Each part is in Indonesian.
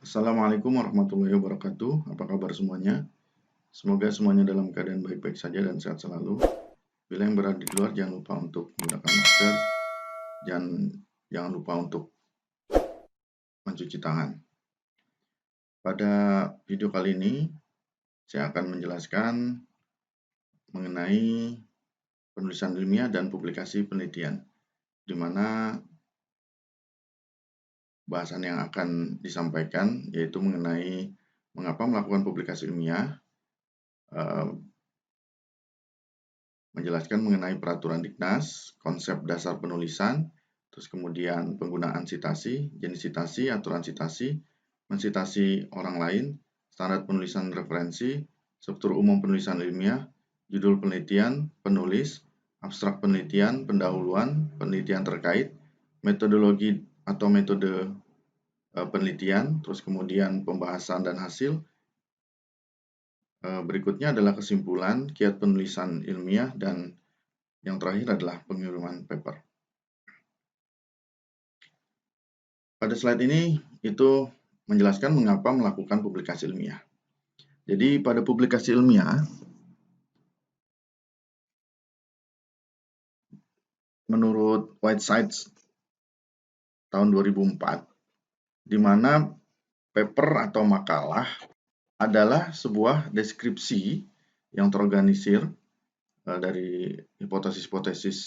Assalamualaikum warahmatullahi wabarakatuh. Apa kabar semuanya? Semoga semuanya dalam keadaan baik-baik saja dan sehat selalu. Bila yang berada di luar, jangan lupa untuk menggunakan masker dan jangan lupa untuk mencuci tangan. Pada video kali ini, saya akan menjelaskan mengenai penulisan ilmiah dan publikasi penelitian, di mana bahasan yang akan disampaikan yaitu mengenai mengapa melakukan publikasi ilmiah, menjelaskan mengenai peraturan Diknas, konsep dasar penulisan, terus kemudian penggunaan sitasi, jenis sitasi, aturan sitasi, mensitasi orang lain, standar penulisan referensi, struktur umum penulisan ilmiah, judul penelitian, penulis, abstrak penelitian, pendahuluan, penelitian terkait, metodologi atau metode penelitian, terus kemudian pembahasan dan hasil. Berikutnya adalah kesimpulan, kiat penulisan ilmiah, dan yang terakhir adalah pengiriman paper. Pada slide ini itu menjelaskan mengapa melakukan publikasi ilmiah. Jadi pada publikasi ilmiah, menurut Whiteside tahun 2004, di mana paper atau makalah adalah sebuah deskripsi yang terorganisir dari hipotesis-hipotesis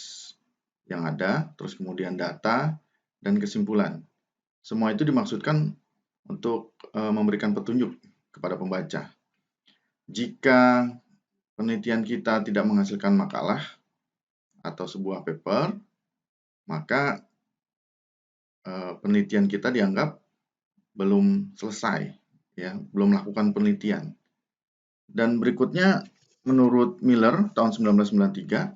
yang ada, terus kemudian data dan kesimpulan. Semua itu dimaksudkan untuk memberikan petunjuk kepada pembaca. Jika penelitian kita tidak menghasilkan makalah atau sebuah paper, maka penelitian kita dianggap belum selesai, ya, belum melakukan penelitian. Dan berikutnya, menurut Miller tahun 1993,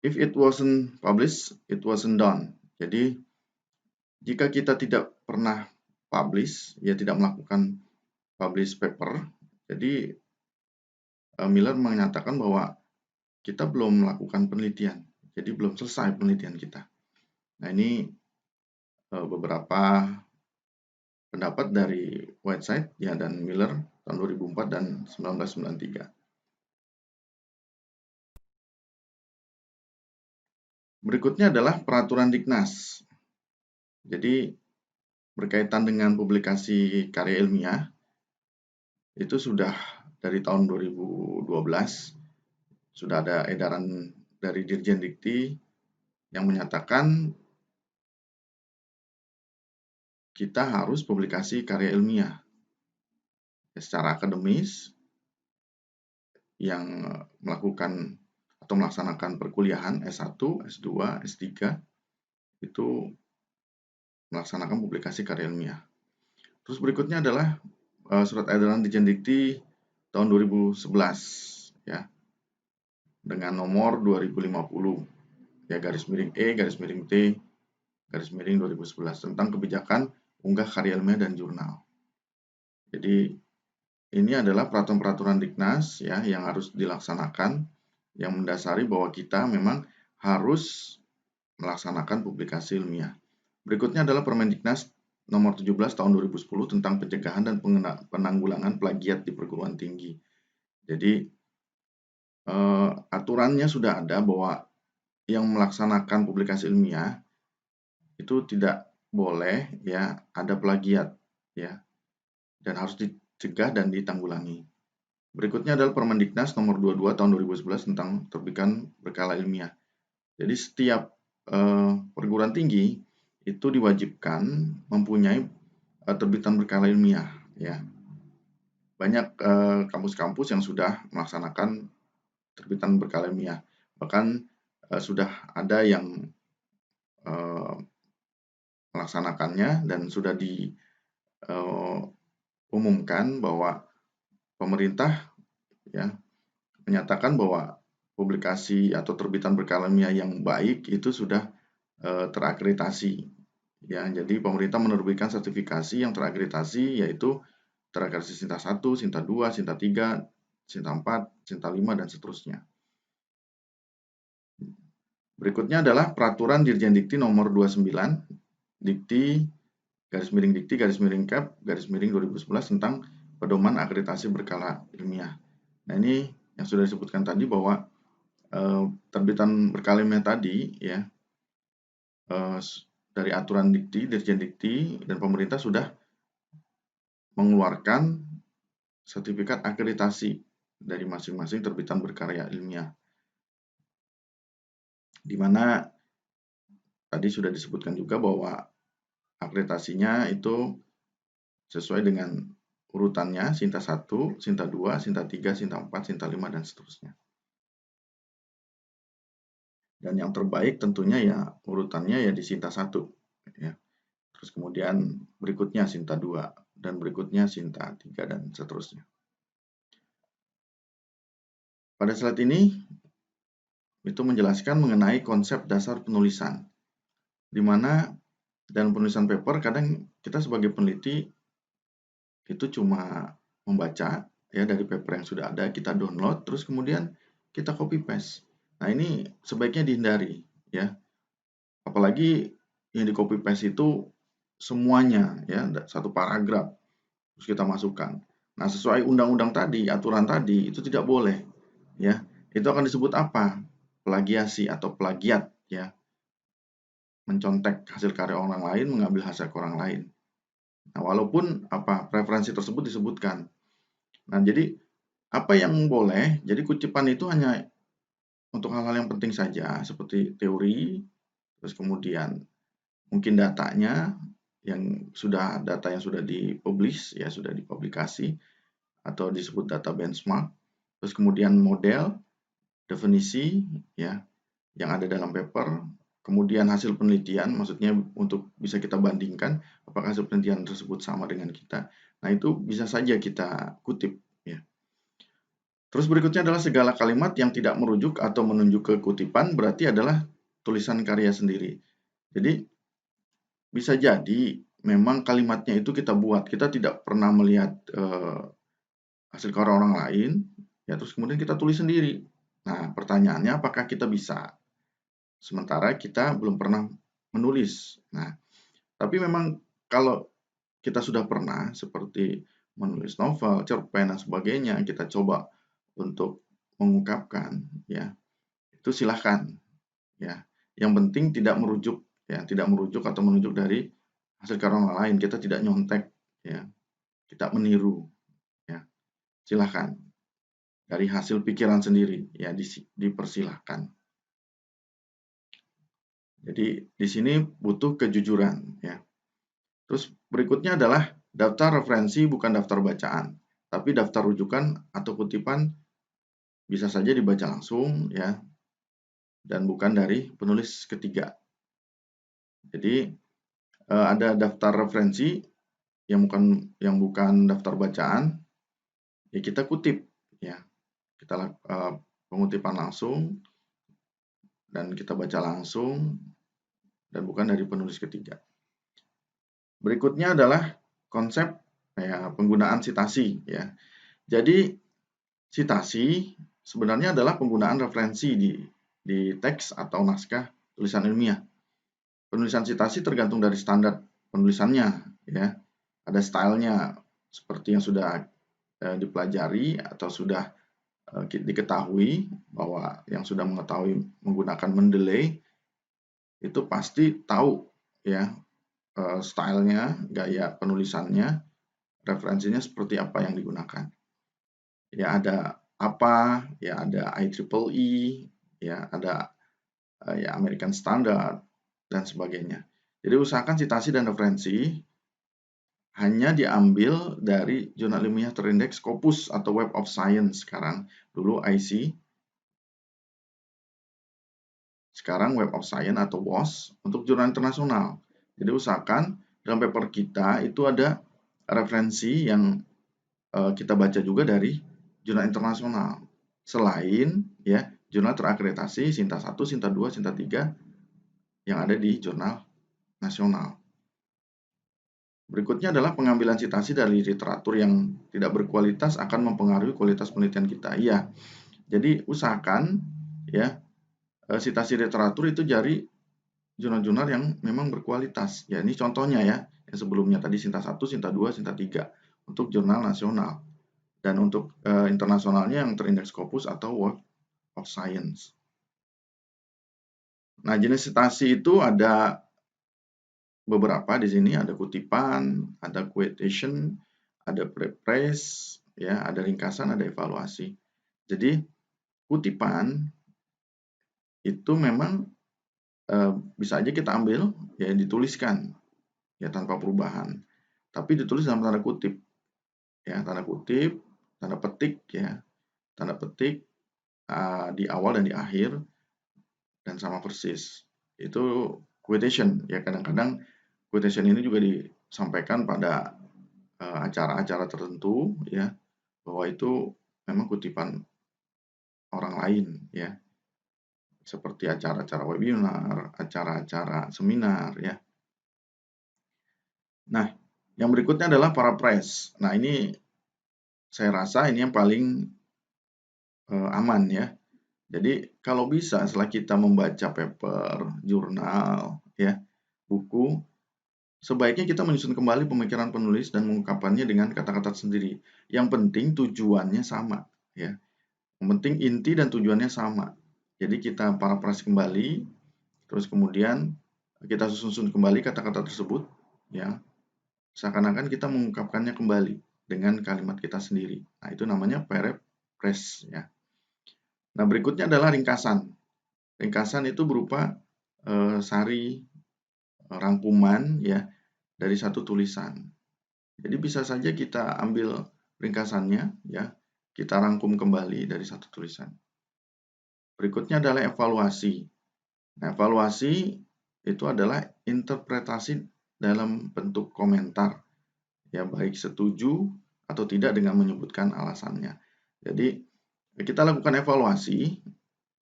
if it wasn't published, it wasn't done. Jadi, jika kita tidak pernah publish, ya tidak melakukan publish paper, jadi Miller menyatakan bahwa kita belum melakukan penelitian, jadi belum selesai penelitian kita. Nah, ini beberapa pendapat dari Whiteside ya dan Miller tahun 2004 dan 1993. Berikutnya adalah peraturan Diknas. Jadi berkaitan dengan publikasi karya ilmiah itu sudah dari tahun 2012 sudah ada edaran dari Dirjen Dikti yang menyatakan kita harus publikasi karya ilmiah secara akademis yang melakukan atau melaksanakan perkuliahan S1, S2, S3 itu melaksanakan publikasi karya ilmiah. Terus berikutnya adalah surat edaran Dirjen Dikti tahun 2011 ya dengan nomor 2050 ya _E_T_2011 tentang kebijakan unggah karya ilmiah dan jurnal. Jadi ini adalah peraturan-peraturan Diknas ya yang harus dilaksanakan yang mendasari bahwa kita memang harus melaksanakan publikasi ilmiah. Berikutnya adalah Permendiknas nomor 17 tahun 2010 tentang pencegahan dan penanggulangan plagiat di perguruan tinggi. Jadi aturannya sudah ada bahwa yang melaksanakan publikasi ilmiah itu tidak boleh ya ada plagiat ya dan harus dicegah dan ditanggulangi. Berikutnya adalah Permendiknas nomor 22 tahun 2011 tentang terbitan berkala ilmiah. Jadi setiap perguruan tinggi itu diwajibkan mempunyai terbitan berkala ilmiah ya. Banyak kampus-kampus yang sudah melaksanakan terbitan berkala ilmiah. Bahkan sudah ada yang melaksanakannya dan sudah diumumkan bahwa pemerintah ya menyatakan bahwa publikasi atau terbitan berkala ilmiah yang baik itu sudah terakreditasi ya. Jadi pemerintah menerbitkan sertifikasi yang terakreditasi yaitu terakreditasi Sinta 1, Sinta 2, Sinta 3, Sinta 4, Sinta 5 dan seterusnya. Berikutnya adalah peraturan Dirjen Dikti nomor 29 Dikti garis miring Dikti, garis miring Cap, garis miring 2011 tentang pedoman akreditasi berkala ilmiah. Nah, ini yang sudah disebutkan tadi bahwa terbitan berkala ilmiah tadi ya dari aturan Dikti, Dirjen Dikti dan pemerintah sudah mengeluarkan sertifikat akreditasi dari masing-masing terbitan berkarya ilmiah, di mana tadi sudah disebutkan juga bahwa akreditasinya itu sesuai dengan urutannya, Sinta 1, Sinta 2, Sinta 3, Sinta 4, Sinta 5, dan seterusnya. Dan yang terbaik tentunya ya urutannya ya di Sinta 1. Ya. Terus kemudian berikutnya Sinta 2, dan berikutnya Sinta 3, dan seterusnya. Pada slide ini itu menjelaskan mengenai konsep dasar penulisan, di mana dalam penulisan paper kadang kita sebagai peneliti itu cuma membaca ya dari paper yang sudah ada, kita download, terus kemudian kita copy paste. Nah, ini sebaiknya dihindari ya. Apalagi yang di copy paste itu semuanya ya, satu paragraf terus kita masukkan. Nah, sesuai undang-undang tadi, aturan tadi itu tidak boleh ya. Itu akan disebut apa? Plagiasi atau plagiat ya. Mencontek hasil karya orang lain, mengambil hasil orang lain. Nah, walaupun preferensi tersebut disebutkan. Nah, jadi apa yang boleh? Jadi kutipan itu hanya untuk hal-hal yang penting saja, seperti teori, terus kemudian mungkin data yang sudah dipublish ya, sudah dipublikasi atau disebut data benchmark, terus kemudian model, definisi ya yang ada dalam paper, kemudian hasil penelitian, maksudnya untuk bisa kita bandingkan apakah hasil penelitian tersebut sama dengan kita. Nah, itu bisa saja kita kutip ya. Terus berikutnya adalah segala kalimat yang tidak merujuk atau menunjuk ke kutipan berarti adalah tulisan karya sendiri. Jadi bisa jadi memang kalimatnya itu kita buat, kita tidak pernah melihat hasil karya orang lain, ya terus kemudian kita tulis sendiri. Nah, pertanyaannya apakah kita bisa? Sementara kita belum pernah menulis. Nah, tapi memang kalau kita sudah pernah seperti menulis novel, cerpen dan sebagainya, kita coba untuk mengungkapkan ya, itu silahkan ya. Yang penting tidak merujuk ya, tidak merujuk atau menunjuk dari hasil karya orang lain. Kita tidak nyontek ya, kita meniru ya. Silahkan dari hasil pikiran sendiri ya, dipersilahkan. Jadi di sini butuh kejujuran ya. Terus berikutnya adalah daftar referensi bukan daftar bacaan, tapi daftar rujukan atau kutipan bisa saja dibaca langsung ya, dan bukan dari penulis ketiga. Jadi ada daftar referensi yang bukan daftar bacaan, ya kita kutip ya, kita pengutipan langsung dan kita baca langsung dan bukan dari penulis ketiga. Berikutnya adalah konsep ya, penggunaan sitasi ya. Jadi sitasi sebenarnya adalah penggunaan referensi di teks atau naskah tulisan ilmiah. Penulisan sitasi tergantung dari standar penulisannya ya. Ada stylenya seperti yang sudah dipelajari atau sudah diketahui, bahwa yang sudah mengetahui menggunakan Mendeley itu pasti tahu ya stylenya, gaya penulisannya, referensinya seperti apa yang digunakan. Ya ada apa, ya ada IEEE, ya ada ya American Standard dan sebagainya. Jadi usahakan citasi dan referensi hanya diambil dari jurnal ilmiah terindeks Scopus atau Web of Science sekarang, dulu IC, sekarang Web of Science atau WOS untuk jurnal internasional. Jadi usahakan dalam paper kita itu ada referensi yang kita baca juga dari jurnal internasional. Selain ya jurnal terakreditasi Sinta 1, Sinta 2, Sinta 3 yang ada di jurnal nasional. Berikutnya adalah pengambilan citasi dari literatur yang tidak berkualitas akan mempengaruhi kualitas penelitian kita. Iya. Jadi usahakan ya citasi literatur itu dari jurnal-jurnal yang memang berkualitas. Ya, ini contohnya ya, Yang sebelumnya tadi Sinta 1, Sinta 2, Sinta 3 untuk jurnal nasional. Dan untuk internasionalnya yang terindeks Scopus atau World of Science. Nah, jenis citasi itu ada beberapa di sini, ada kutipan, ada quotation, ada preface, ya, ada ringkasan, ada evaluasi. Jadi kutipan itu memang bisa aja kita ambil, ya, dituliskan, ya, tanpa perubahan. Tapi ditulis dalam tanda kutip, ya, tanda kutip, tanda petik, ya, tanda petik di awal dan di akhir dan sama persis. Itu quotation, ya, kadang-kadang quotation ini juga disampaikan pada acara-acara tertentu, ya, bahwa itu memang kutipan orang lain, ya, seperti acara-acara webinar, acara-acara seminar, ya. Nah, yang berikutnya adalah paraphrase. Nah, ini saya rasa ini yang paling aman, ya. Jadi kalau bisa setelah kita membaca paper, jurnal, ya, buku, sebaiknya kita menyusun kembali pemikiran penulis dan mengungkapkannya dengan kata-kata sendiri. Yang penting tujuannya sama, ya. Yang penting inti dan tujuannya sama. Jadi kita paraphrase kembali, terus kemudian kita susun kembali kata-kata tersebut, ya. Seakan-akan kita mengungkapkannya kembali dengan kalimat kita sendiri. Nah, itu namanya paraphrase, ya. Nah, berikutnya adalah ringkasan. Ringkasan itu berupa sari rangkuman, ya, dari satu tulisan. Jadi bisa saja kita ambil ringkasannya, ya, kita rangkum kembali dari satu tulisan. Berikutnya adalah evaluasi. Nah, evaluasi itu adalah interpretasi dalam bentuk komentar, ya, baik setuju atau tidak dengan menyebutkan alasannya. Jadi kita lakukan evaluasi,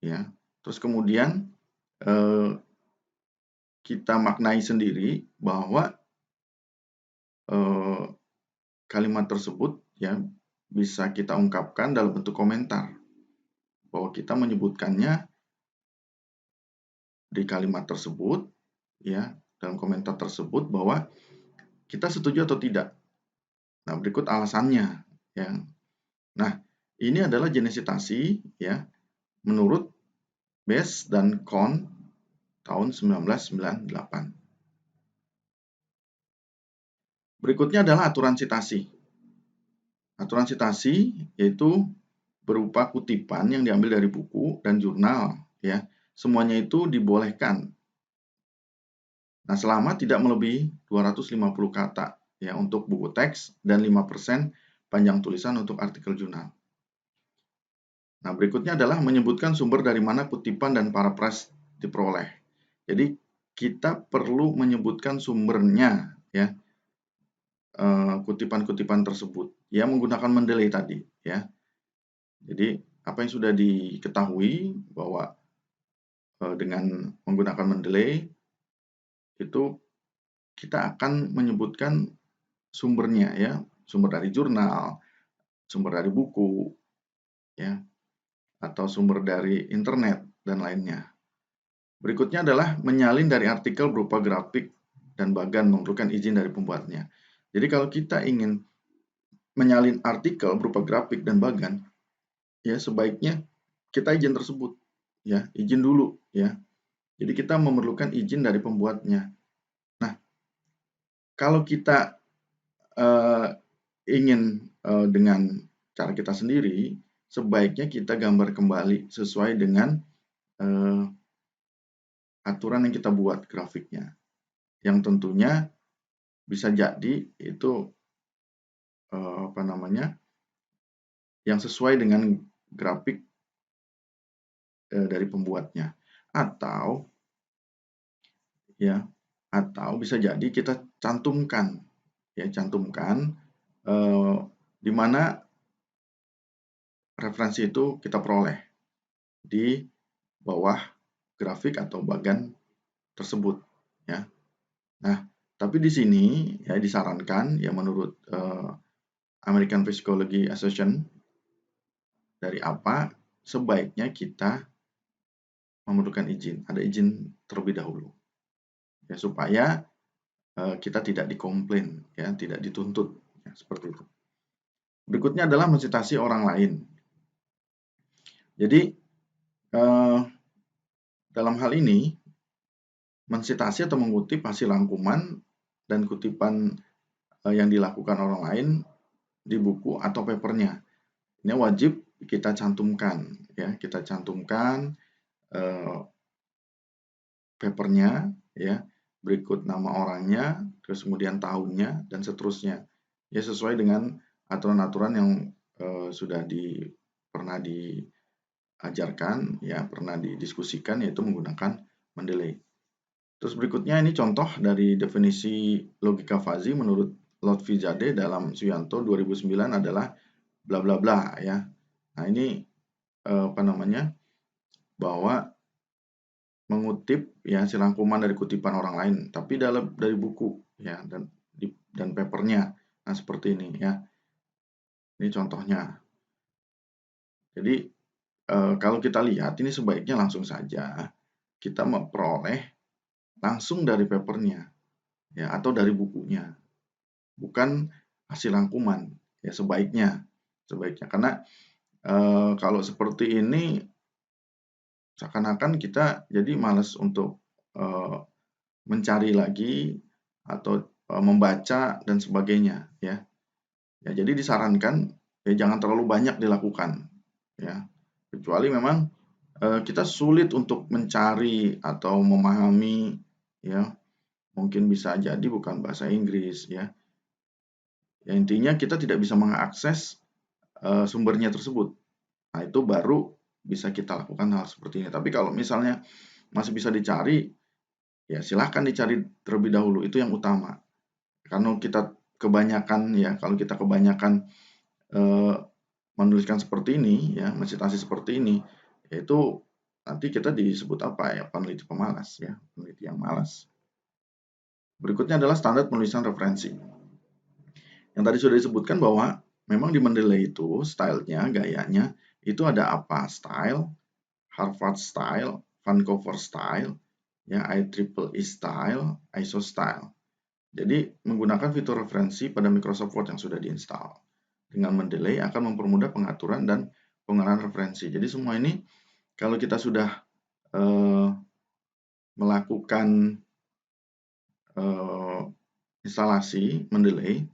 ya, terus kemudian kita maknai sendiri bahwa kalimat tersebut, ya, bisa kita ungkapkan dalam bentuk komentar, bahwa kita menyebutkannya di kalimat tersebut, ya, dalam komentar tersebut bahwa kita setuju atau tidak. Nah, berikut alasannya, ya. Nah, ini adalah jenis citasi, ya, menurut Best dan Kohn tahun 1998. Berikutnya adalah aturan citasi. Aturan citasi yaitu berupa kutipan yang diambil dari buku dan jurnal, ya. Semuanya itu dibolehkan. Nah, selama tidak melebihi 250 kata, ya, untuk buku teks dan 5% panjang tulisan untuk artikel jurnal. Nah, berikutnya adalah menyebutkan sumber dari mana kutipan dan paraphrase diperoleh. Jadi, kita perlu menyebutkan sumbernya, ya, kutipan-kutipan tersebut, ya, menggunakan Mendeley tadi, ya. Jadi, apa yang sudah diketahui bahwa dengan menggunakan Mendeley itu kita akan menyebutkan sumbernya, ya, sumber dari jurnal, sumber dari buku, ya, atau sumber dari internet dan lainnya. Berikutnya adalah menyalin dari artikel berupa grafik dan bagan memerlukan izin dari pembuatnya. Jadi kalau kita ingin menyalin artikel berupa grafik dan bagan, ya, sebaiknya kita izin tersebut, ya, izin dulu, ya. Jadi kita memerlukan izin dari pembuatnya. Nah, kalau kita ingin dengan cara kita sendiri, sebaiknya kita gambar kembali sesuai dengan aturan yang kita buat grafiknya, yang tentunya bisa jadi itu yang sesuai dengan grafik dari pembuatnya, atau, ya, atau bisa jadi kita cantumkan, ya, di mana referensi itu kita peroleh di bawah grafik atau bagan tersebut, ya. Nah, tapi di sini, ya, disarankan, ya, menurut American Psychology Association, dari apa sebaiknya kita memerlukan izin, ada izin terlebih dahulu, ya, supaya kita tidak dikomplain, ya, tidak dituntut, ya, seperti itu. Berikutnya adalah mensitasi orang lain. Jadi dalam hal ini mensitasi atau mengutip hasil rangkuman dan kutipan yang dilakukan orang lain di buku atau papernya. Ini wajib kita cantumkan, ya, kita cantumkan papernya, ya, berikut nama orangnya, terus kemudian tahunnya dan seterusnya, ya, sesuai dengan aturan-aturan yang sudah pernah diajarkan, ya, pernah didiskusikan, yaitu menggunakan Mendeley. Terus berikutnya ini contoh dari definisi logika fuzzy menurut Lotfizadeh dalam Suyanto 2009 adalah bla bla bla, ya. Nah, ini bahwa mengutip, ya, hasil rangkuman dari kutipan orang lain, tapi dari buku, ya, dan papernya. Nah, seperti ini, ya. Ini contohnya. Jadi kalau kita lihat ini sebaiknya langsung saja kita memperoleh langsung dari papernya, ya, atau dari bukunya, bukan hasil rangkuman, ya, sebaiknya karena kalau seperti ini seakan-akan kita jadi malas untuk mencari lagi atau membaca dan sebagainya, ya. Ya, jadi disarankan ya jangan terlalu banyak dilakukan, ya. Kecuali memang kita sulit untuk mencari atau memahami, ya. Mungkin bisa jadi bukan bahasa Inggris, ya. Ya, intinya kita tidak bisa mengakses sumbernya tersebut. Nah, itu baru bisa kita lakukan hal seperti ini. Tapi kalau misalnya masih bisa dicari, ya silahkan dicari terlebih dahulu, itu yang utama. Karena kalau kita kebanyakan menuliskan seperti ini, ya, mensitasi seperti ini, yaitu nanti kita disebut apa, ya, peneliti pemalas, ya, peneliti yang malas. Berikutnya adalah standar penulisan referensi. Yang tadi sudah disebutkan bahwa memang di Mendeley itu stylenya, gayanya, itu ada apa? Style, Harvard style, Vancouver style, ya, IEEE style, ISO style. Jadi menggunakan fitur referensi pada Microsoft Word yang sudah diinstal. Dengan Mendeley akan mempermudah pengaturan dan pengolahan referensi. Jadi semua ini kalau kita sudah melakukan instalasi Mendeley,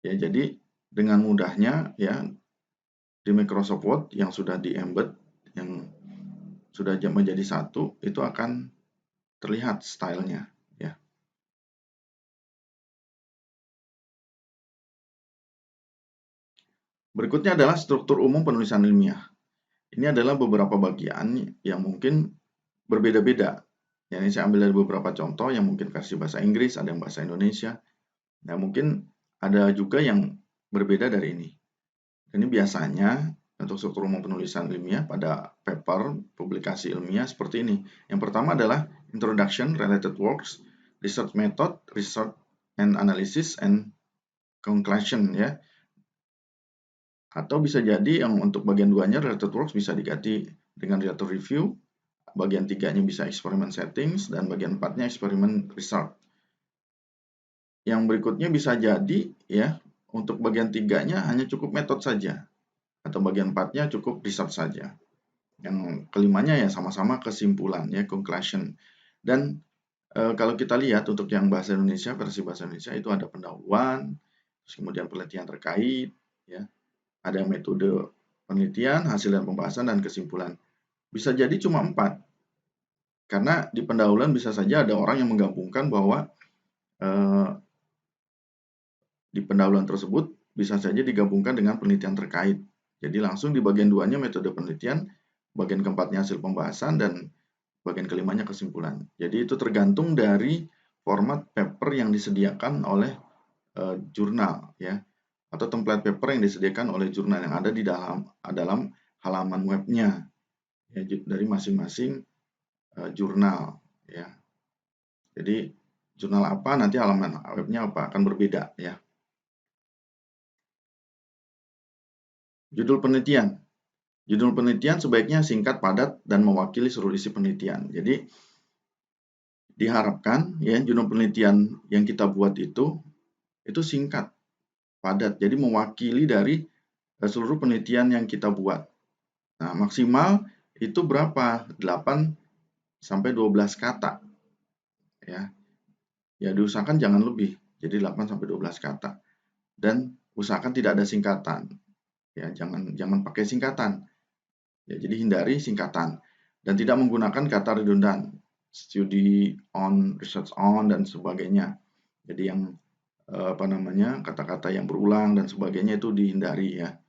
ya, jadi dengan mudahnya, ya, di Microsoft Word yang sudah di-embed, yang sudah menjadi satu, itu akan terlihat stylenya, ya. Berikutnya adalah struktur umum penulisan ilmiah. Ini adalah beberapa bagian yang mungkin berbeda-beda. Ya, ini saya ambil dari beberapa contoh yang mungkin versi bahasa Inggris, ada yang bahasa Indonesia. Nah, mungkin ada juga yang berbeda dari ini. Ini biasanya untuk struktur umum penulisan ilmiah pada paper, publikasi ilmiah seperti ini. Yang pertama adalah Introduction, Related Works, Research Method, Research and Analysis, and Conclusion, ya. Atau bisa jadi yang untuk bagian 2-nya Related Works bisa diganti dengan Related Review, bagian 3-nya bisa Experiment Settings, dan bagian 4-nya Experiment Result. Yang berikutnya bisa jadi, ya, untuk bagian 3-nya hanya cukup metode saja, atau bagian 4-nya cukup result saja. Yang kelimanya ya sama-sama kesimpulan, ya, conclusion. Dan kalau kita lihat untuk yang bahasa Indonesia, versi bahasa Indonesia itu ada pendahuluan, terus kemudian penelitian terkait, ya, ada metode penelitian, hasil dan pembahasan, dan kesimpulan. Bisa jadi cuma 4. Karena di pendahuluan bisa saja ada orang yang menggabungkan bahwa di pendahuluan tersebut bisa saja digabungkan dengan penelitian terkait. Jadi langsung di bagian 2-nya metode penelitian, bagian keempatnya hasil pembahasan, dan bagian kelimanya kesimpulan. Jadi itu tergantung dari format paper yang disediakan oleh jurnal, ya, atau template paper yang disediakan oleh jurnal yang ada di dalam halaman webnya, ya, dari masing-masing jurnal, ya. Jadi jurnal apa nanti halaman webnya apa akan berbeda, ya. Judul penelitian. Judul penelitian sebaiknya singkat, padat, dan mewakili seluruh isi penelitian. Jadi diharapkan ya judul penelitian yang kita buat itu singkat, padat. Jadi mewakili dari seluruh penelitian yang kita buat. Nah, maksimal itu berapa? 8 sampai 12 kata ya. Ya diusahakan jangan lebih. Jadi 8 sampai 12 kata. Dan usahakan tidak ada singkatan. Ya, jangan pakai singkatan. Ya, jadi hindari singkatan dan tidak menggunakan kata redundan. Study on, research on dan sebagainya. Jadi yang kata-kata yang berulang dan sebagainya itu dihindari ya.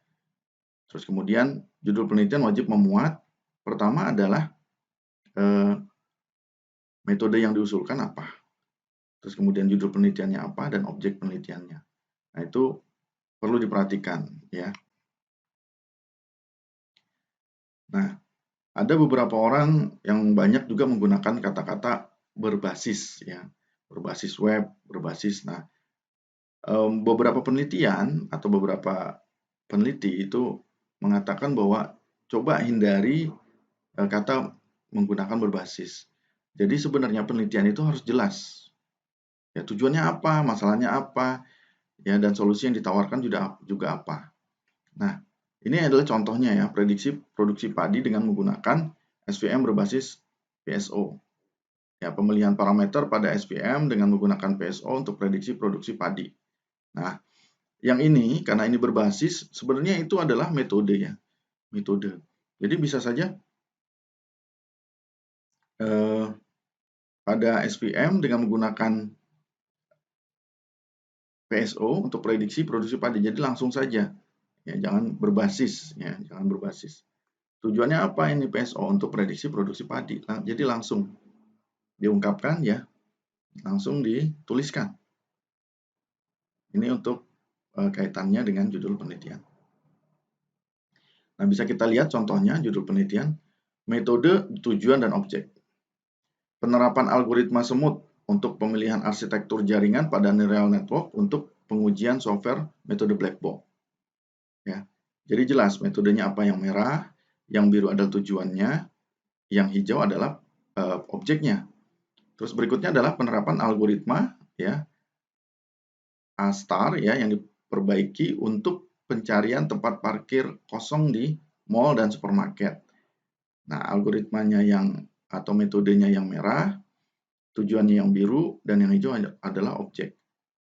Terus kemudian judul penelitian wajib memuat pertama adalah metode yang diusulkan apa, terus kemudian judul penelitiannya apa dan objek penelitiannya. Nah itu perlu diperhatikan ya. Nah ada beberapa orang yang banyak juga menggunakan kata-kata berbasis ya, berbasis web, berbasis. Nah beberapa penelitian atau beberapa peneliti itu mengatakan bahwa coba hindari kata menggunakan berbasis. Jadi sebenarnya penelitian itu harus jelas. Ya, tujuannya apa, masalahnya apa, ya dan solusi yang ditawarkan juga apa. Nah, ini adalah contohnya ya, prediksi produksi padi dengan menggunakan SVM berbasis PSO. Ya, pemilihan parameter pada SVM dengan menggunakan PSO untuk prediksi produksi padi. Nah, yang ini karena ini berbasis sebenarnya itu adalah metode ya, metode. Jadi bisa saja pada SVM dengan menggunakan PSO untuk prediksi produksi padi. Jadi langsung saja, ya jangan berbasis, ya jangan berbasis. Tujuannya apa ini PSO untuk prediksi produksi padi? Jadi langsung diungkapkan ya, langsung dituliskan. Ini untuk kaitannya dengan judul penelitian. Nah bisa kita lihat contohnya judul penelitian, metode, tujuan dan objek. Penerapan algoritma semut untuk pemilihan arsitektur jaringan pada neural network untuk pengujian software metode black box. Ya. Jadi jelas metodenya apa, yang merah, yang biru adalah tujuannya, yang hijau adalah objeknya. Terus berikutnya adalah penerapan algoritma ya A-star ya yang diperbaiki untuk pencarian tempat parkir kosong di mall dan supermarket. Nah, algoritmanya atau metodenya yang merah, tujuannya yang biru, dan yang hijau adalah objek.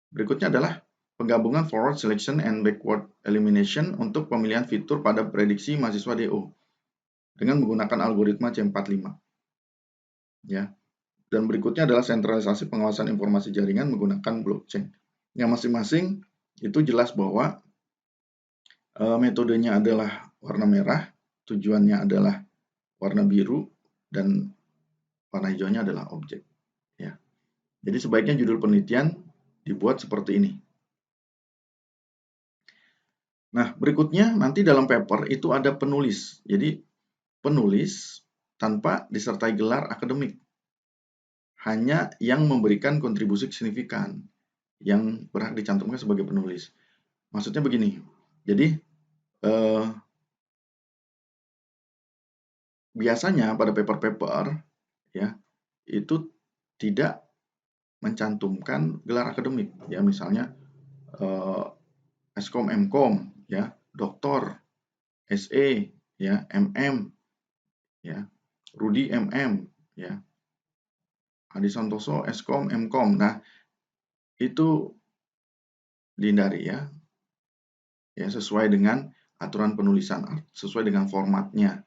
Berikutnya adalah penggabungan forward selection and backward elimination untuk pemilihan fitur pada prediksi mahasiswa DO dengan menggunakan algoritma C45. Ya. Dan berikutnya adalah sentralisasi pengawasan informasi jaringan menggunakan blockchain. Yang masing-masing itu jelas bahwa metodenya adalah warna merah, tujuannya adalah warna biru, dan warna hijaunya adalah objek. Ya. Jadi sebaiknya judul penelitian dibuat seperti ini. Nah, berikutnya nanti dalam paper itu ada penulis. Jadi penulis tanpa disertai gelar akademik. Hanya yang memberikan kontribusi signifikan yang berhak dicantumkan sebagai penulis. Maksudnya begini. Jadi biasanya pada paper-paper ya itu tidak mencantumkan gelar akademik. Ya misalnya Eskom, Mkom, ya, Doktor, SE, ya, MM, ya, Rudi MM, ya, Adi Santoso, Eskom, Mkom. Nah, itu dihindari ya, sesuai dengan aturan penulisan, sesuai dengan formatnya,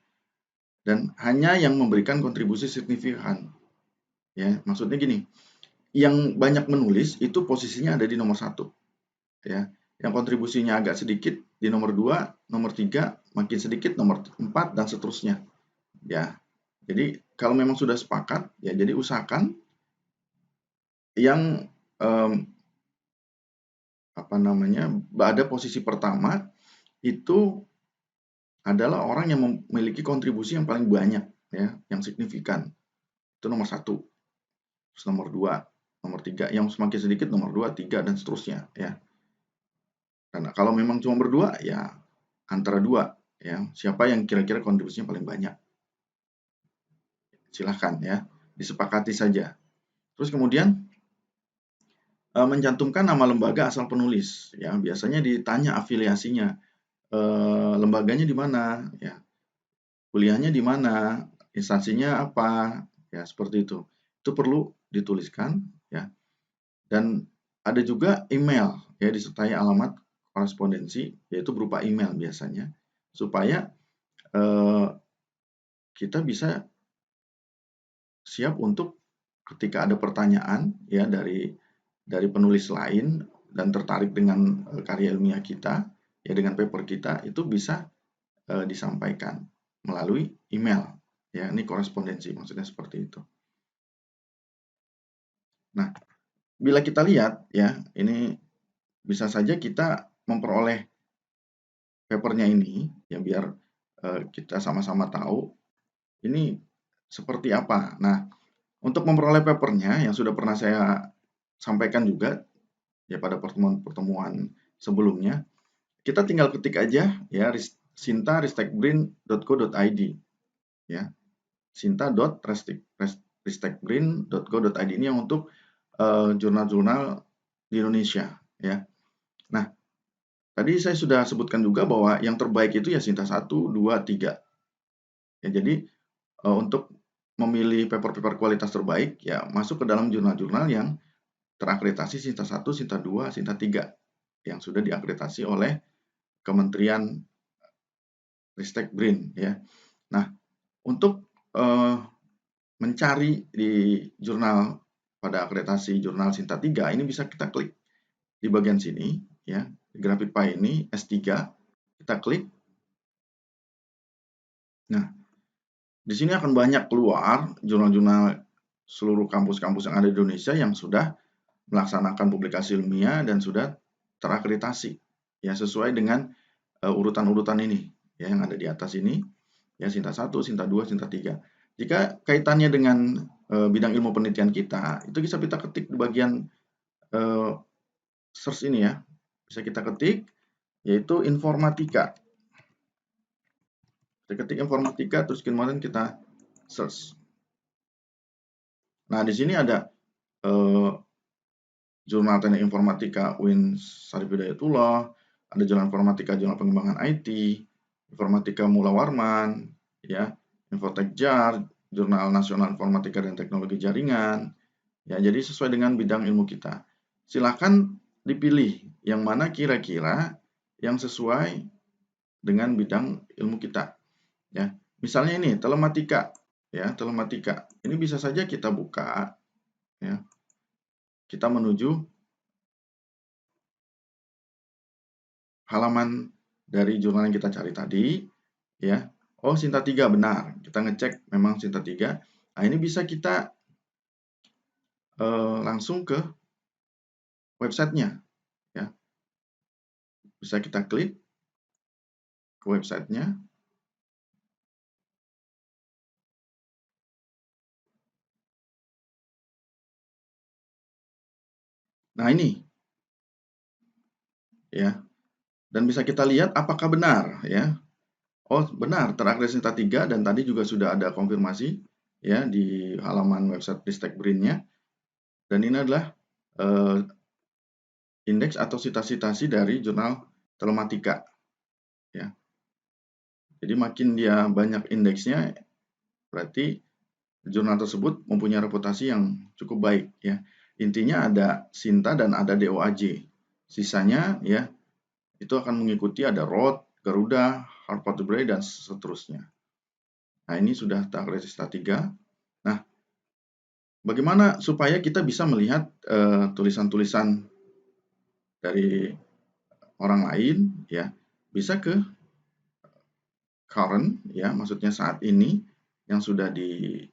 dan hanya yang memberikan kontribusi signifikan. Ya, maksudnya gini, yang banyak menulis itu posisinya ada di nomor 1, ya. Yang kontribusinya agak sedikit di nomor 2, nomor 3, makin sedikit nomor 4 dan seterusnya. Ya. Jadi kalau memang sudah sepakat ya jadi usahakan yang ada posisi pertama itu adalah orang yang memiliki kontribusi yang paling banyak ya, yang signifikan. Itu nomor 1. Terus nomor 2, nomor 3, yang semakin sedikit nomor 2, 3 dan seterusnya ya. Karena kalau memang cuma berdua ya antara 2 ya, siapa yang kira-kira kontribusinya paling banyak. Silahkan ya, disepakati saja. Terus kemudian mencantumkan nama lembaga asal penulis, ya biasanya ditanya afiliasinya, lembaganya di mana, ya kuliahnya di mana, instansinya apa, ya seperti itu. Itu perlu dituliskan, ya. Dan ada juga email, ya disertai alamat korespondensi, yaitu berupa email biasanya, supaya kita bisa siap untuk ketika ada pertanyaan ya dari penulis lain dan tertarik dengan karya ilmiah kita, ya dengan paper kita, itu bisa disampaikan melalui email. Ya, ini korespondensi, maksudnya seperti itu. Nah, bila kita lihat ya, ini bisa saja kita memperoleh papernya ini, ya biar kita sama-sama tahu ini seperti apa. Nah, untuk memperoleh papernya yang sudah pernah saya sampaikan juga ya pada pertemuan-pertemuan sebelumnya, kita tinggal ketik aja ya sinta-ristekbrin.co.id ya. sinta.ristekbrin.co.id ini yang untuk jurnal-jurnal di Indonesia ya. Nah, tadi saya sudah sebutkan juga bahwa yang terbaik itu ya Sinta 1, 2, 3. Ya, jadi untuk memilih paper-paper kualitas terbaik ya masuk ke dalam jurnal-jurnal yang terakreditasi Sinta 1, Sinta 2, Sinta 3 yang sudah diakreditasi oleh Kementerian Ristek BRIN ya. Nah, untuk mencari di jurnal pada akreditasi jurnal Sinta 3 ini bisa kita klik di bagian sini ya, grafik pie ini S3 kita klik. Nah, di sini akan banyak keluar jurnal-jurnal seluruh kampus-kampus yang ada di Indonesia yang sudah melaksanakan publikasi ilmiah dan sudah terakreditasi ya sesuai dengan urutan-urutan ini ya yang ada di atas ini ya Sinta 1, Sinta 2, Sinta 3. Jika kaitannya dengan bidang ilmu penelitian kita, itu bisa kita ketik di bagian search ini ya. Bisa kita ketik yaitu informatika. Kita ketik informatika terus kemudian kita search. Nah, di sini ada jurnal teknik informatika UIN Syarif Hidayatullah, ada jurnal informatika jurnal pengembangan IT, informatika Mula Warman, ya, Infotek JAR, jurnal nasional informatika dan teknologi jaringan. Ya, jadi sesuai dengan bidang ilmu kita. Silakan dipilih yang mana kira-kira yang sesuai dengan bidang ilmu kita. Ya, misalnya ini telematika, ya telematika. Ini bisa saja kita buka, ya. Kita menuju halaman dari jurnal yang kita cari tadi, ya. Oh, Sinta 3 benar. Kita ngecek memang Sinta 3. Nah, ini bisa kita langsung ke websitenya, ya. Bisa kita klik ke websitenya. Nah, ini, ya. Dan bisa kita lihat apakah benar, ya. Oh, benar, terakreditasi Sinta 3 dan tadi juga sudah ada konfirmasi, ya, di halaman website Ristek BRIN-nya. Dan ini adalah indeks atau citasi dari jurnal telematika, ya. Jadi makin dia banyak indeksnya, berarti jurnal tersebut mempunyai reputasi yang cukup baik, ya. Intinya ada Sinta dan ada DOAJ. Sisanya, ya, itu akan mengikuti ada Road, Garuda, Harvard Library, dan seterusnya. Nah, ini sudah terakreditasi Sinta 3. Nah, bagaimana supaya kita bisa melihat tulisan-tulisan dari orang lain, ya, bisa ke current, ya, maksudnya saat ini yang sudah diarsipkan,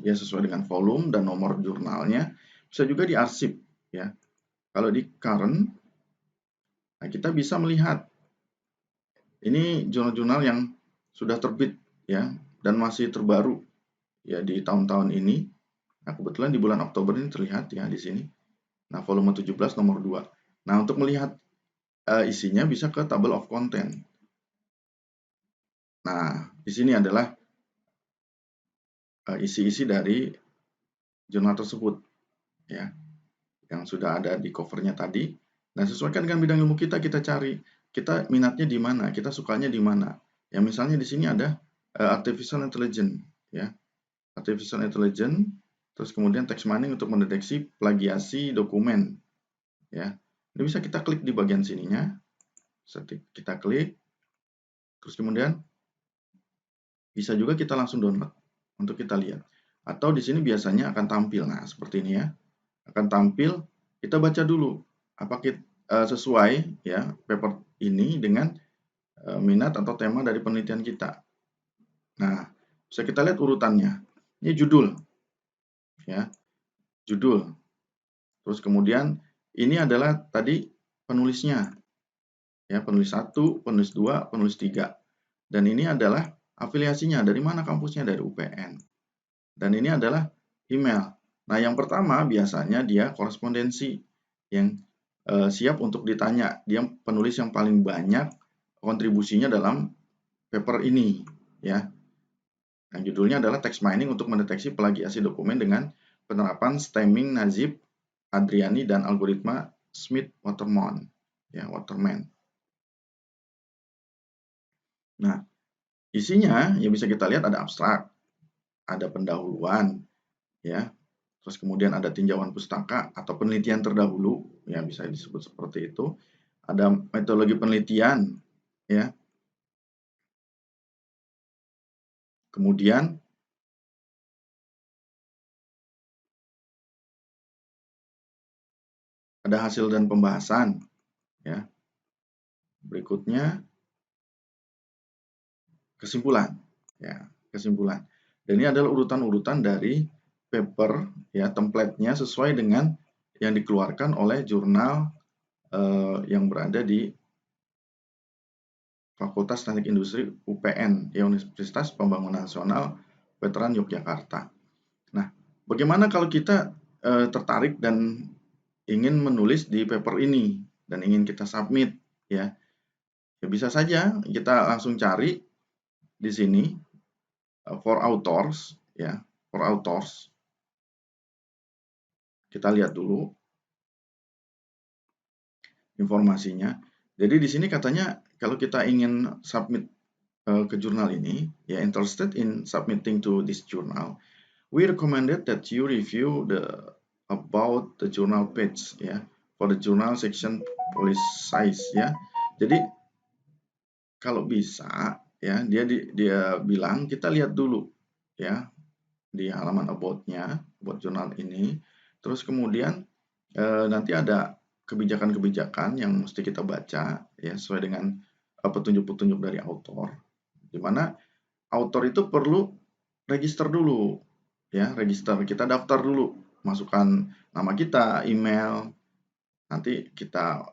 ya, sesuai dengan volume dan nomor jurnalnya, bisa juga diarsip, ya. Kalau di current, nah kita bisa melihat ini jurnal-jurnal yang sudah terbit, ya, dan masih terbaru, ya, di tahun-tahun ini. Nah, kebetulan di bulan Oktober ini terlihat, ya, di sini. Nah, volume 17 nomor 2. Nah, untuk melihat isinya bisa ke table of content. Nah, di sini adalah isi-isi dari jurnal tersebut, ya, yang sudah ada di covernya tadi. Nah, sesuaikan dengan bidang ilmu kita cari. Kita minatnya di mana, kita sukanya di mana. Ya, misalnya di sini ada artificial intelligence, ya. Artificial intelligence, terus kemudian text mining untuk mendeteksi plagiasi dokumen, ya. Ini bisa kita klik di bagian sininya, kita klik, terus kemudian bisa juga kita langsung download untuk kita lihat. Atau di sini biasanya akan tampil, nah seperti ini ya, akan tampil. Kita baca dulu, apakah sesuai ya paper ini dengan minat atau tema dari penelitian kita. Nah, bisa kita lihat urutannya. Ini judul, ya, judul. Terus kemudian ini adalah tadi penulisnya, ya, penulis 1, penulis 2, penulis 3. Dan ini adalah afiliasinya, dari mana kampusnya, dari UPN. Dan ini adalah email. Nah, yang pertama biasanya dia korespondensi yang siap untuk ditanya. Dia penulis yang paling banyak kontribusinya dalam paper ini, ya. Yang judulnya adalah text mining untuk mendeteksi plagiasi dokumen dengan penerapan stemming Najib Adriani dan algoritma Smith-Waterman, ya, Waterman. Nah, isinya yang bisa kita lihat ada abstrak, ada pendahuluan, ya. Terus kemudian ada tinjauan pustaka atau penelitian terdahulu, ya bisa disebut seperti itu. Ada metodologi penelitian, ya. Kemudian ada hasil dan pembahasan, ya. Berikutnya kesimpulan, ya, kesimpulan. Dan ini adalah urutan-urutan dari paper, ya, template-nya sesuai dengan yang dikeluarkan oleh jurnal yang berada di Fakultas Teknik Industri UPN, ya, Universitas Pembangunan Nasional Veteran Yogyakarta. Nah, bagaimana kalau kita tertarik dan ingin menulis di paper ini dan ingin kita submit, ya? Ya bisa saja kita langsung cari di sini for authors, ya, for authors. Kita lihat dulu informasinya. Jadi di sini katanya kalau kita ingin submit ke jurnal ini, ya, interested in submitting to this journal, we recommended that you review about the journal page, ya, for the journal section policy size, ya. Jadi kalau bisa, ya, dia bilang kita lihat dulu, ya, di halaman about-nya, about jurnal ini. Terus kemudian nanti ada kebijakan-kebijakan yang mesti kita baca, ya, sesuai dengan petunjuk-petunjuk dari author. Di mana author itu perlu register dulu, ya, register, kita daftar dulu, masukkan nama kita, email, nanti kita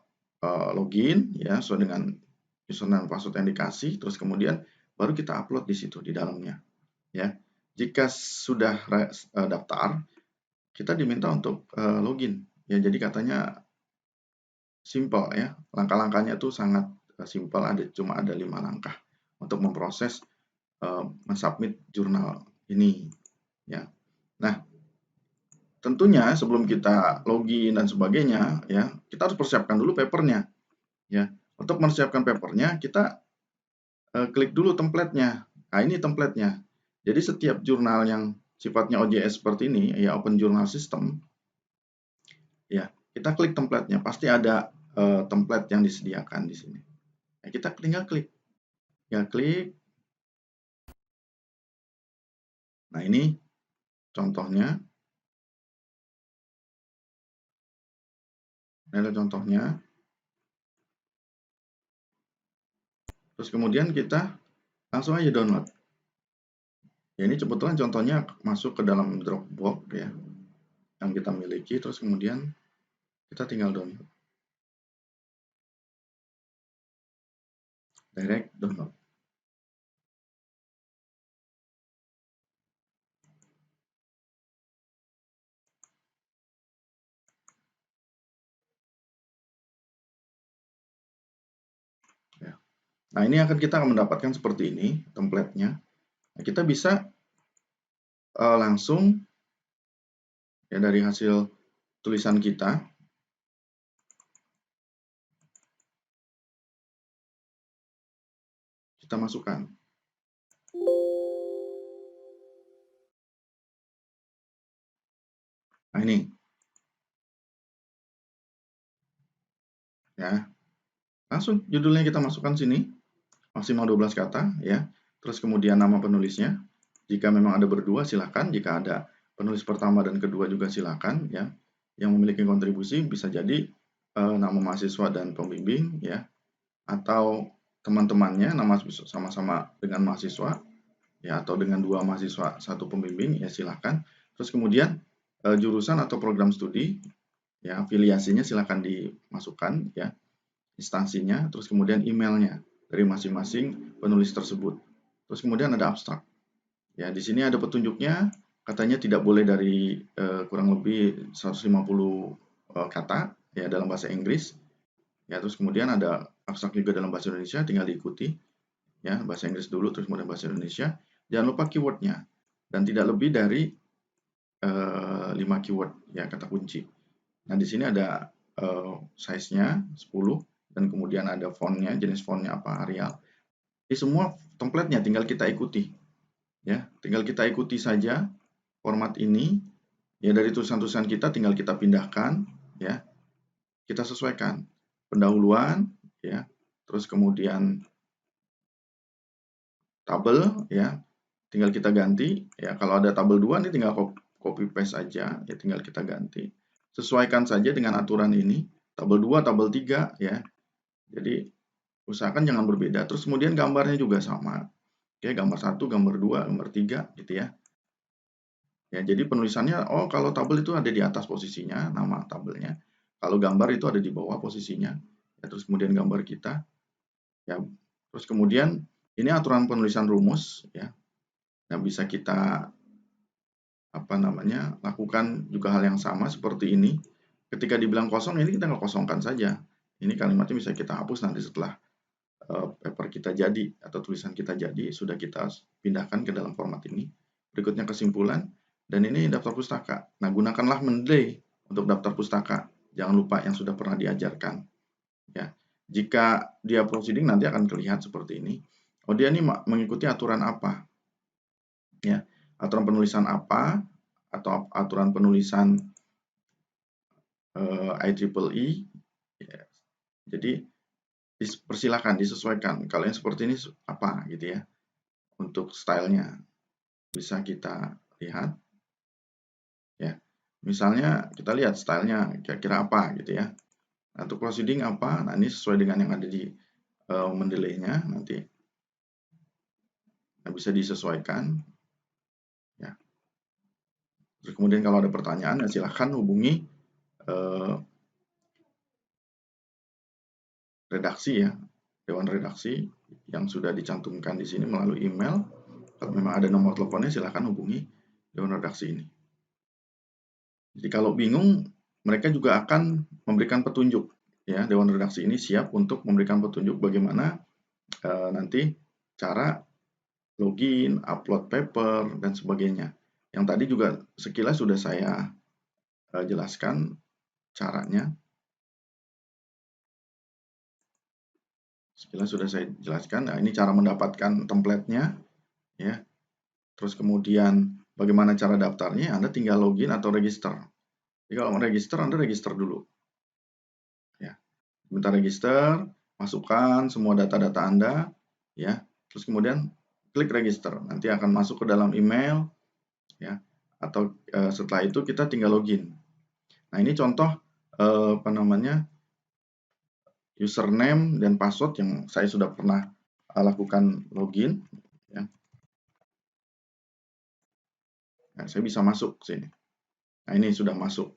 login, ya, sesuai dengan username password yang dikasih, terus kemudian baru kita upload di situ di dalamnya, ya. Jika sudah daftar, kita diminta untuk login, ya. Jadi katanya simple, ya, langkah-langkahnya itu sangat simple, cuma ada 5 langkah untuk memproses mensubmit jurnal ini, ya. Nah, tentunya sebelum kita login dan sebagainya, ya, kita harus persiapkan dulu papernya, ya. Untuk mempersiapkan papernya, kita klik dulu template-nya. Nah, ini template-nya. Jadi setiap jurnal yang sifatnya OJS seperti ini, ya, Open Journal System, ya, kita klik template-nya. Pasti ada template yang disediakan di sini. Ya, kita tinggal klik, ya, klik. Nah, ini contohnya. Ini adalah contohnya. Terus kemudian kita langsung aja download. Ya, ini kebetulan contohnya masuk ke dalam Dropbox, ya, yang kita miliki. Terus kemudian kita tinggal download. Direct download. Ya. Nah, ini kita akan mendapatkan seperti ini template-nya. Nah, kita bisa langsung ya dari hasil tulisan kita masukkan. Nah, ini ya, langsung judulnya kita masukkan sini, maksimal 12 kata ya. Terus kemudian nama penulisnya, jika memang ada berdua silakan, jika ada penulis pertama dan kedua juga silakan ya. Yang memiliki kontribusi bisa jadi nama mahasiswa dan pembimbing ya, atau teman-temannya nama sama-sama dengan mahasiswa ya, atau dengan 2 mahasiswa 1 pembimbing ya silakan. Terus kemudian jurusan atau program studi ya, afiliasinya silakan dimasukkan ya, instansinya, terus kemudian emailnya dari masing-masing penulis tersebut. Terus kemudian ada abstrak. Ya, di sini ada petunjuknya, katanya tidak boleh dari kurang lebih 150 kata ya dalam bahasa Inggris. Ya, terus kemudian ada abstrak juga dalam bahasa Indonesia, tinggal diikuti ya, bahasa Inggris dulu terus kemudian bahasa Indonesia. Jangan lupa keywordnya dan tidak lebih dari 5 keyword ya, kata kunci. Nah, di sini ada size-nya 10 dan kemudian ada font-nya, jenis font-nya apa, Arial. Ini semua template-nya tinggal kita ikuti. Ya, tinggal kita ikuti saja format ini. Ya, dari tulisan-tulisan kita tinggal kita pindahkan ya. Kita sesuaikan pendahuluan ya. Terus kemudian tabel ya. Tinggal kita ganti ya. Kalau ada tabel 2 nih tinggal copy paste aja ya, tinggal kita ganti. Sesuaikan saja dengan aturan ini. Tabel 2, tabel 3 ya. Jadi usahakan jangan berbeda. Terus kemudian gambarnya juga sama. Oke, gambar 1, gambar 2, gambar 3 gitu ya. Ya, jadi penulisannya, oh kalau tabel itu ada di atas posisinya, nama tabelnya. Kalau gambar itu ada di bawah posisinya. Ya, terus kemudian gambar kita. Ya, terus kemudian ini aturan penulisan rumus ya. Yang bisa kita lakukan juga hal yang sama seperti ini. Ketika dibilang kosong, ini kita nggak kosongkan saja. Ini kalimatnya bisa kita hapus nanti setelah paper kita jadi atau tulisan kita jadi, sudah kita pindahkan ke dalam format ini. Berikutnya kesimpulan, dan ini daftar pustaka. Nah, gunakanlah Mendeley untuk daftar pustaka. Jangan lupa yang sudah pernah diajarkan. Ya, jika dia proceeding nanti akan terlihat seperti ini. Oh, dia ini mengikuti aturan apa? Ya, aturan penulisan apa atau aturan penulisan IEEE. Ya. Jadi persilakan disesuaikan. Kalau yang seperti ini apa gitu ya. Untuk stylenya bisa kita lihat ya. Misalnya kita lihat stylenya kira-kira apa gitu ya. Nah, untuk proceeding apa? Nah, ini sesuai dengan yang ada di Mendeley-nya nanti. Nah, bisa disesuaikan ya. Terus kemudian kalau ada pertanyaan ya silahkan hubungi redaksi ya, Dewan Redaksi yang sudah dicantumkan di sini melalui email. Kalau memang ada nomor teleponnya silahkan hubungi Dewan Redaksi ini. Jadi kalau bingung, mereka juga akan memberikan petunjuk ya. Dewan Redaksi ini siap untuk memberikan petunjuk bagaimana nanti cara login, upload paper dan sebagainya. Yang tadi juga sekilas sudah saya jelaskan caranya. Sekilas sudah saya jelaskan. Nah, ini cara mendapatkan template-nya ya. Terus kemudian bagaimana cara daftarnya? Anda tinggal login atau register. Jadi kalau mau register, Anda register dulu. Ya. Minta register, masukkan semua data-data Anda ya. Terus kemudian klik register. Nanti akan masuk ke dalam email ya. Atau setelah itu kita tinggal login. Nah, ini contoh username dan password yang saya sudah pernah lakukan login ya. Nah, saya bisa masuk ke sini. Nah, ini sudah masuk.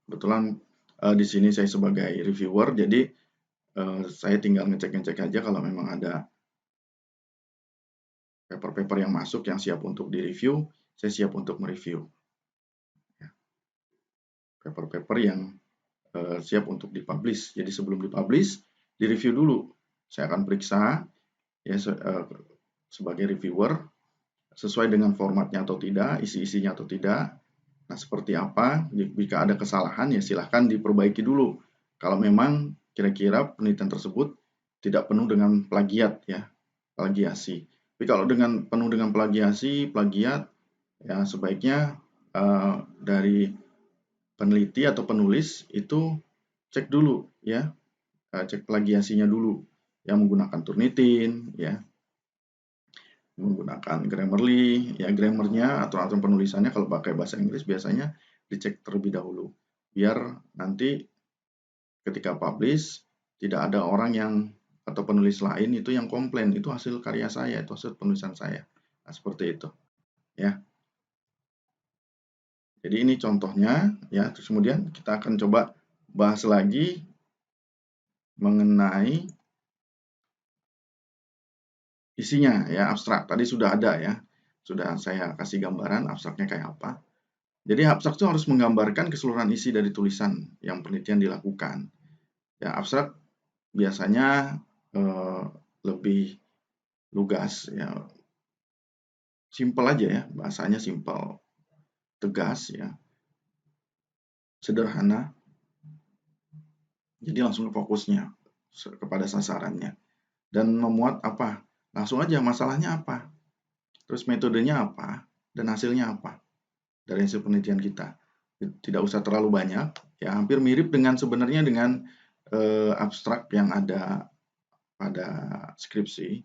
Kebetulan di sini saya sebagai reviewer, jadi saya tinggal ngecek-ngecek aja kalau memang ada paper-paper yang masuk yang siap untuk direview, saya siap untuk mereview. Paper-paper yang siap untuk dipublish. Jadi sebelum dipublish, direview dulu. Saya akan periksa ya sebagai reviewer sesuai dengan formatnya atau tidak, isi-isinya atau tidak. Nah, seperti apa? Jika ada kesalahan, ya silahkan diperbaiki dulu. Kalau memang kira-kira penelitian tersebut tidak penuh dengan plagiat, ya, plagiasi. Tapi kalau penuh dengan plagiat, ya sebaiknya dari peneliti atau penulis itu cek dulu, ya, cek plagiasinya dulu, ya, menggunakan Turnitin, ya, menggunakan Grammarly, ya, grammarnya atau penulisannya kalau pakai bahasa Inggris biasanya dicek terlebih dahulu, biar nanti ketika publish tidak ada orang yang atau penulis lain itu yang komplain, itu hasil karya saya, itu hasil penulisan saya. Nah, seperti itu, ya. Jadi ini contohnya, ya. Terus kemudian kita akan coba bahas lagi mengenai isinya, ya, abstrak. Tadi sudah ada, ya. Sudah saya kasih gambaran abstraknya kayak apa. Jadi abstrak itu harus menggambarkan keseluruhan isi dari tulisan yang penelitian dilakukan. Ya, abstrak biasanya lebih lugas, ya, simple aja, ya, bahasanya simple, tegas, ya, sederhana. Jadi langsung ke fokusnya, kepada sasarannya, dan memuat apa? Langsung aja masalahnya apa, terus metodenya apa, dan hasilnya apa dari hasil penelitian kita. Tidak usah terlalu banyak, ya, hampir mirip sebenarnya dengan abstrak yang ada pada skripsi,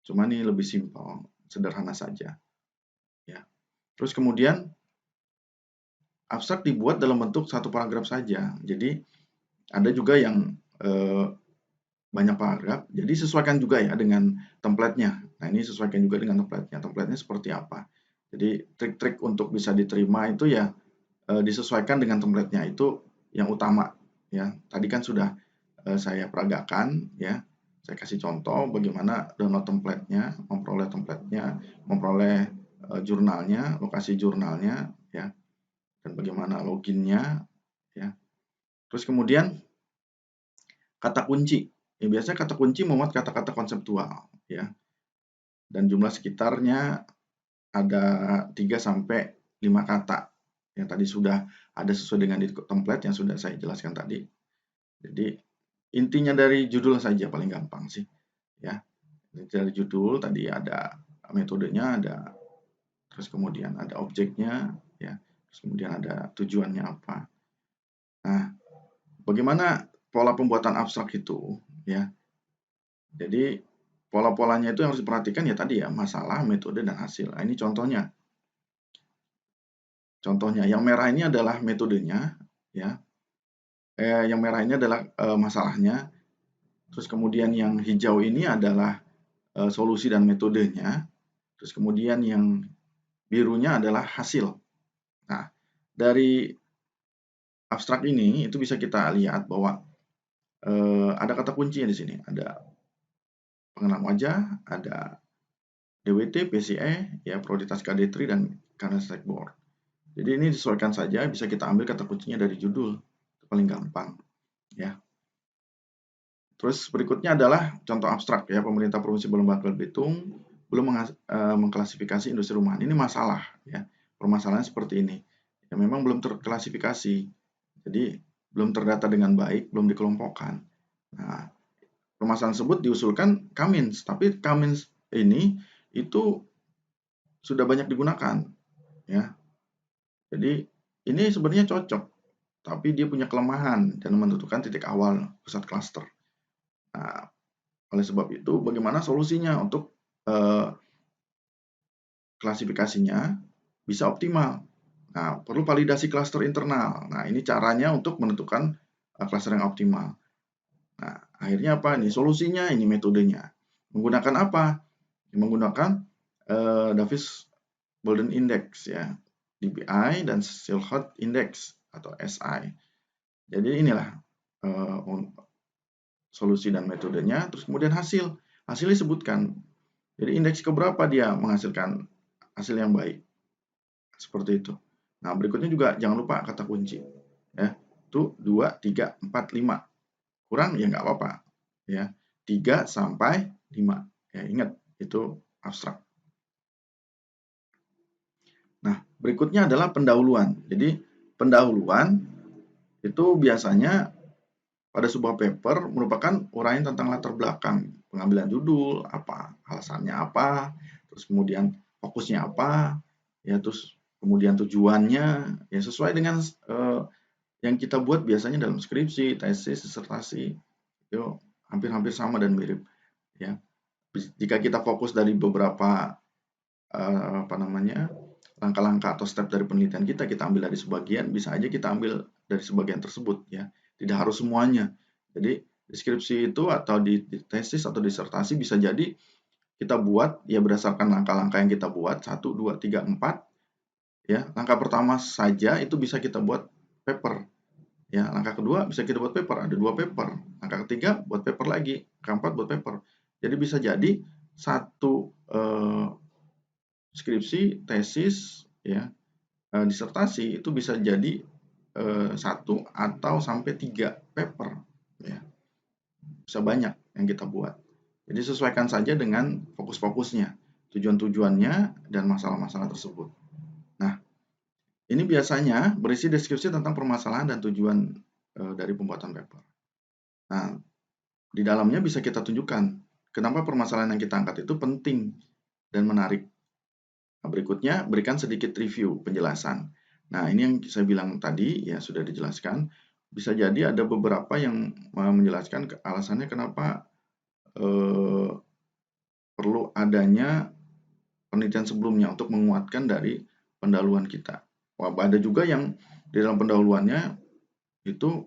cuma ini lebih simpel, sederhana saja, ya. Terus kemudian abstrak dibuat dalam bentuk satu paragraf saja. Jadi ada juga yang banyak paragraf. Jadi sesuaikan juga, ya, dengan template-nya. Nah, ini sesuaikan juga dengan template-nya. Template-nya seperti apa? Jadi trik-trik untuk bisa diterima itu, ya, disesuaikan dengan template-nya, itu yang utama, ya. Tadi kan sudah saya peragakan, ya. Saya kasih contoh bagaimana download template-nya, memperoleh jurnalnya, lokasi jurnalnya, ya, dan bagaimana login-nya, ya. Terus kemudian kata kunci. Ya, biasanya kata kunci memuat kata-kata konseptual, ya. Dan jumlah sekitarnya ada 3 sampai 5 kata. Yang tadi sudah ada sesuai dengan di template yang sudah saya jelaskan tadi. Jadi intinya dari judul saja paling gampang sih, ya. Dari judul tadi ada metodenya, ada, terus kemudian ada objeknya, ya. Terus kemudian ada tujuannya apa. Nah, bagaimana pola pembuatan abstrak itu, ya. Jadi pola-polanya itu yang harus diperhatikan, ya, tadi, ya, masalah, metode, dan hasil. Nah, ini contohnya. Contohnya yang merah ini adalah metodenya, ya. Yang merah ini adalah masalahnya. Terus kemudian yang hijau ini adalah solusi dan metodenya. Terus kemudian yang birunya adalah hasil. Nah, dari abstrak ini itu bisa kita lihat bahwa ada kata kunci di sini. Ada pengenal wajah, ada DWT, PCE, ya, prioritas KD3 dan Kernel Stackboard. Jadi ini disesuaikan saja, bisa kita ambil kata kuncinya dari judul, itu paling gampang, ya. Terus berikutnya adalah contoh abstrak, ya. Pemerintah Provinsi Bangka Belitung belum mengklasifikasi industri rumahan. Ini masalah, ya. Permasalahannya seperti ini. Ya, memang belum terklasifikasi. Jadi belum terdata dengan baik, belum dikelompokkan. Nah, permasalahan tersebut diusulkan Kamins, tapi Kamins ini itu sudah banyak digunakan, ya. Jadi ini sebenarnya cocok, tapi dia punya kelemahan dan menentukan titik awal pusat klaster. Nah, oleh sebab itu, bagaimana solusinya untuk klasifikasinya bisa optimal? Nah, perlu validasi klaster internal. Nah, ini caranya untuk menentukan klaster yang optimal. Nah, akhirnya apa nih? Solusinya ini metodenya. Menggunakan apa? Menggunakan Davis-Bulden Index, ya, DBI dan Silhouette Index atau SI. Jadi inilah solusi dan metodenya. Terus kemudian hasilnya disebutkan. Jadi indeks keberapa dia menghasilkan hasil yang baik, seperti itu. Nah, berikutnya juga jangan lupa kata kunci, ya. Itu 2, 3, 4, 5. Kurang ya nggak apa-apa, ya. 3 sampai 5. Ya, ingat itu abstrak. Nah, berikutnya adalah pendahuluan. Jadi, pendahuluan itu biasanya pada sebuah paper merupakan uraian tentang latar belakang, pengambilan judul, apa, alasannya apa, terus kemudian fokusnya apa, ya terus kemudian tujuannya, ya sesuai dengan yang kita buat biasanya dalam skripsi, tesis, disertasi, itu hampir-hampir sama dan mirip, ya. Jika kita fokus dari beberapa langkah-langkah atau step dari penelitian kita ambil dari sebagian, bisa aja kita ambil dari sebagian tersebut, ya. Tidak harus semuanya. Jadi deskripsi itu atau di tesis atau disertasi bisa jadi kita buat ya berdasarkan langkah-langkah yang kita buat 1, 2, 3, 4, ya. Langkah pertama saja itu bisa kita buat paper, ya. Langkah kedua bisa kita buat paper, ada 2 paper. Langkah ketiga buat paper lagi, keempat buat paper. Jadi bisa jadi satu skripsi, tesis, ya, disertasi itu bisa jadi 1 atau sampai 3 paper, ya. Bisa banyak yang kita buat. Jadi sesuaikan saja dengan fokus-fokusnya, tujuan-tujuannya, dan masalah-masalah tersebut. Nah, ini biasanya berisi deskripsi tentang permasalahan dan tujuan dari pembuatan paper. Nah, di dalamnya bisa kita tunjukkan kenapa permasalahan yang kita angkat itu penting dan menarik. Nah, berikutnya, berikan sedikit review, penjelasan. Nah, ini yang saya bilang tadi, ya sudah dijelaskan. Bisa jadi ada beberapa yang menjelaskan alasannya kenapa perlu adanya penelitian sebelumnya untuk menguatkan dari pendahuluan kita. Wah, ada juga yang di dalam pendahuluannya itu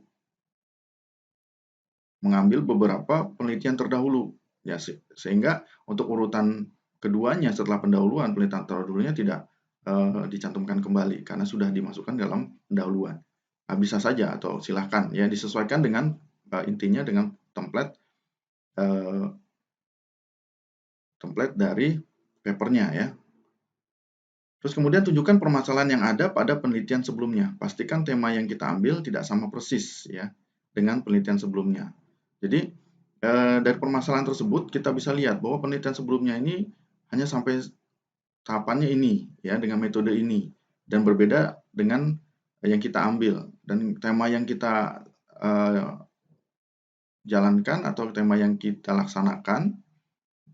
mengambil beberapa penelitian terdahulu, ya sehingga untuk urutan keduanya setelah pendahuluan, penelitian terdahulunya tidak dicantumkan kembali karena sudah dimasukkan dalam pendahuluan. Nah, bisa saja atau silahkan ya disesuaikan dengan intinya dengan template dari papernya ya. Terus kemudian tunjukkan permasalahan yang ada pada penelitian sebelumnya. Pastikan tema yang kita ambil tidak sama persis ya dengan penelitian sebelumnya. Jadi dari permasalahan tersebut kita bisa lihat bahwa penelitian sebelumnya ini hanya sampai tahapannya ini ya dengan metode ini dan berbeda dengan yang kita ambil dan tema yang kita jalankan atau tema yang kita laksanakan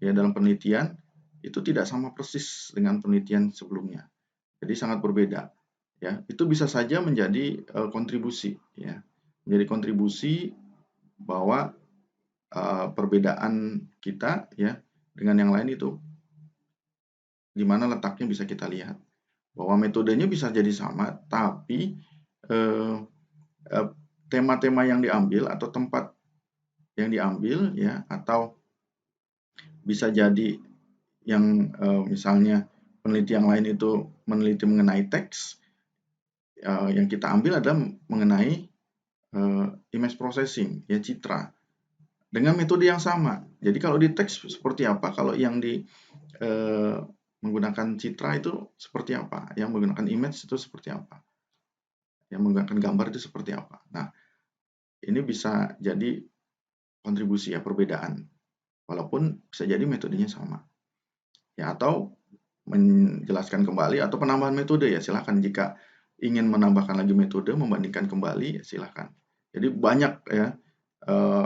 ya dalam penelitian itu tidak sama persis dengan penelitian sebelumnya. Jadi sangat berbeda. Ya, itu bisa saja menjadi kontribusi ya. Menjadi kontribusi bahwa perbedaan kita ya dengan yang lain itu di mana letaknya bisa kita lihat. Bahwa metodenya bisa jadi sama, tapi tema-tema yang diambil atau tempat yang diambil ya atau bisa jadi yang misalnya peneliti yang lain itu meneliti mengenai teks, yang kita ambil adalah mengenai image processing, ya citra, dengan metode yang sama. Jadi kalau di teks seperti apa, kalau yang di menggunakan citra itu seperti apa, yang menggunakan image itu seperti apa, yang menggunakan gambar itu seperti apa. Nah, ini bisa jadi kontribusi ya perbedaan, walaupun bisa jadi metodenya sama. Ya atau menjelaskan kembali atau penambahan metode ya silakan jika ingin menambahkan lagi metode membandingkan kembali ya silakan. Jadi banyak ya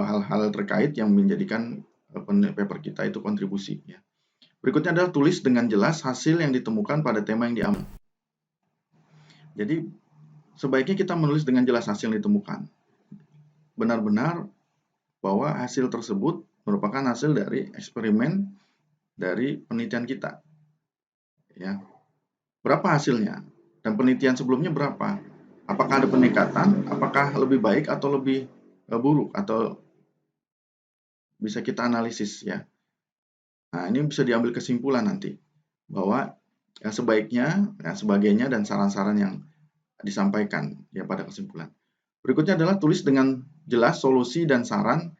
hal-hal terkait yang menjadikan paper kita itu kontribusi ya. Berikutnya adalah tulis dengan jelas hasil yang ditemukan pada tema yang diambil. Jadi sebaiknya kita menulis dengan jelas hasil yang ditemukan. Benar-benar bahwa hasil tersebut merupakan hasil dari eksperimen dari penelitian kita. Ya. Berapa hasilnya? Dan penelitian sebelumnya berapa? Apakah ada peningkatan? Apakah lebih baik atau lebih buruk? Atau bisa kita analisis ya. Nah, ini bisa diambil kesimpulan nanti bahwa ya, sebaiknya, ya, sebagainya dan saran-saran yang disampaikan ya pada kesimpulan. Berikutnya adalah tulis dengan jelas solusi dan saran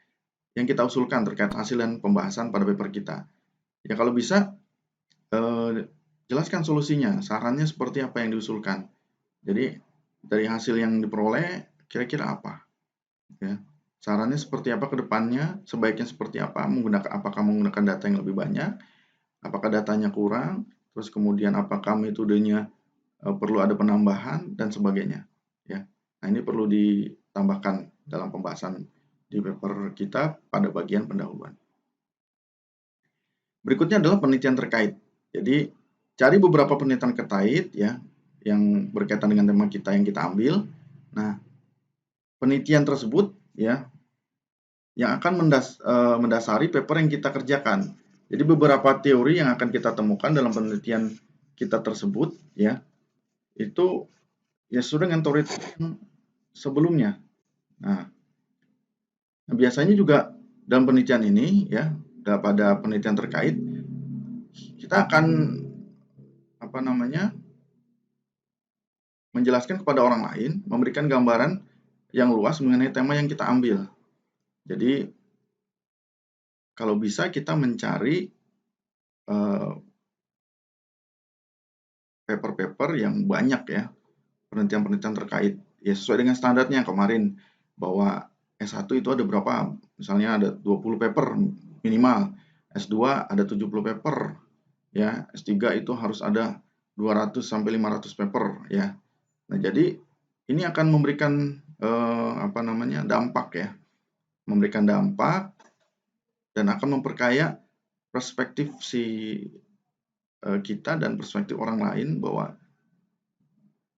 yang kita usulkan terkait hasil dan pembahasan pada paper kita. Ya kalau bisa jelaskan solusinya, sarannya seperti apa yang diusulkan. Jadi dari hasil yang diperoleh kira-kira apa? Ya. Sarannya seperti apa ke depannya, sebaiknya seperti apa, apakah menggunakan data yang lebih banyak, apakah datanya kurang, terus kemudian apakah metodenya perlu ada penambahan dan sebagainya, ya. Nah, ini perlu ditambahkan dalam pembahasan di paper kita pada bagian pendahuluan. Berikutnya adalah penelitian terkait. Jadi, cari beberapa penelitian terkait ya yang berkaitan dengan tema kita yang kita ambil. Nah, penelitian tersebut ya yang akan mendasari paper yang kita kerjakan. Jadi beberapa teori yang akan kita temukan dalam penelitian kita tersebut ya itu ya sesuai dengan teori yang sebelumnya. Nah, biasanya juga dalam penelitian ini ya pada penelitian terkait kita akan menjelaskan kepada orang lain, memberikan gambaran yang luas mengenai tema yang kita ambil. Jadi kalau bisa kita mencari paper-paper yang banyak ya, penelitian-penelitian terkait. Ya sesuai dengan standarnya kemarin bahwa S1 itu ada berapa? Misalnya ada 20 paper minimal, S2 ada 70 paper, ya, S3 itu harus ada 200 sampai 500 paper ya. Nah, jadi ini akan memberikan dampak ya. Memberikan dampak dan akan memperkaya perspektif kita dan perspektif orang lain bahwa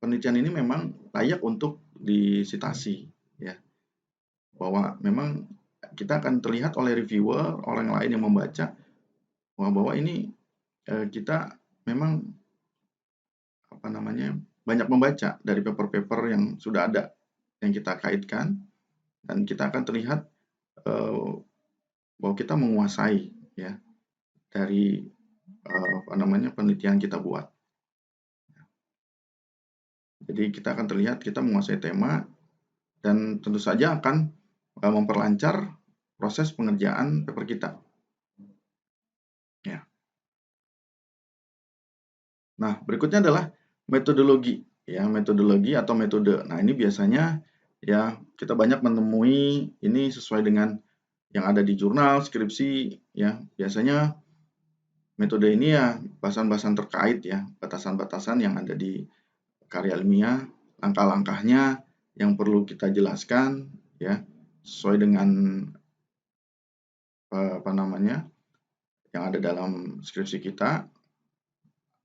penelitian ini memang layak untuk disitasi ya. Bahwa memang kita akan terlihat oleh reviewer, orang lain yang membaca bahwa ini kita memang banyak membaca dari paper-paper yang sudah ada yang kita kaitkan dan kita akan terlihat bahwa kita menguasai ya dari penelitian kita buat. Jadi kita akan terlihat kita menguasai tema dan tentu saja akan memperlancar proses pengerjaan paper kita. Ya. Nah, berikutnya adalah metodologi ya, metodologi atau metode. Nah, ini biasanya ya kita banyak menemui ini sesuai dengan yang ada di jurnal, skripsi ya. Biasanya metode ini ya bahasan-bahasan terkait ya, batasan-batasan yang ada di karya ilmiah, langkah-langkahnya yang perlu kita jelaskan ya, sesuai dengan yang ada dalam skripsi kita,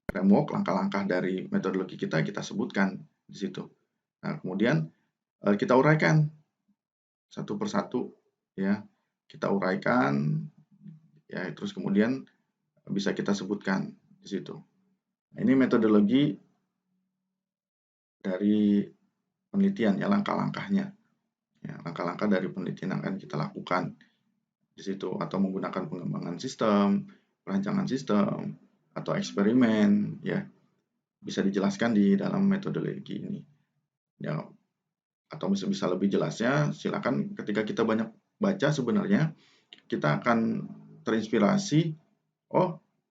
framework, langkah-langkah dari metodologi kita sebutkan di situ. Nah, kemudian kita uraikan satu persatu ya, kita uraikan ya, terus kemudian bisa kita sebutkan di situ. Nah, ini metodologi dari penelitian ya, langkah-langkahnya. Ya, langkah-langkah dari penelitian yang akan kita lakukan di situ atau menggunakan pengembangan sistem, perancangan sistem atau eksperimen ya. Bisa dijelaskan di dalam metodologi ini. Ya, atau bisa lebih jelasnya silakan ketika kita banyak baca sebenarnya kita akan terinspirasi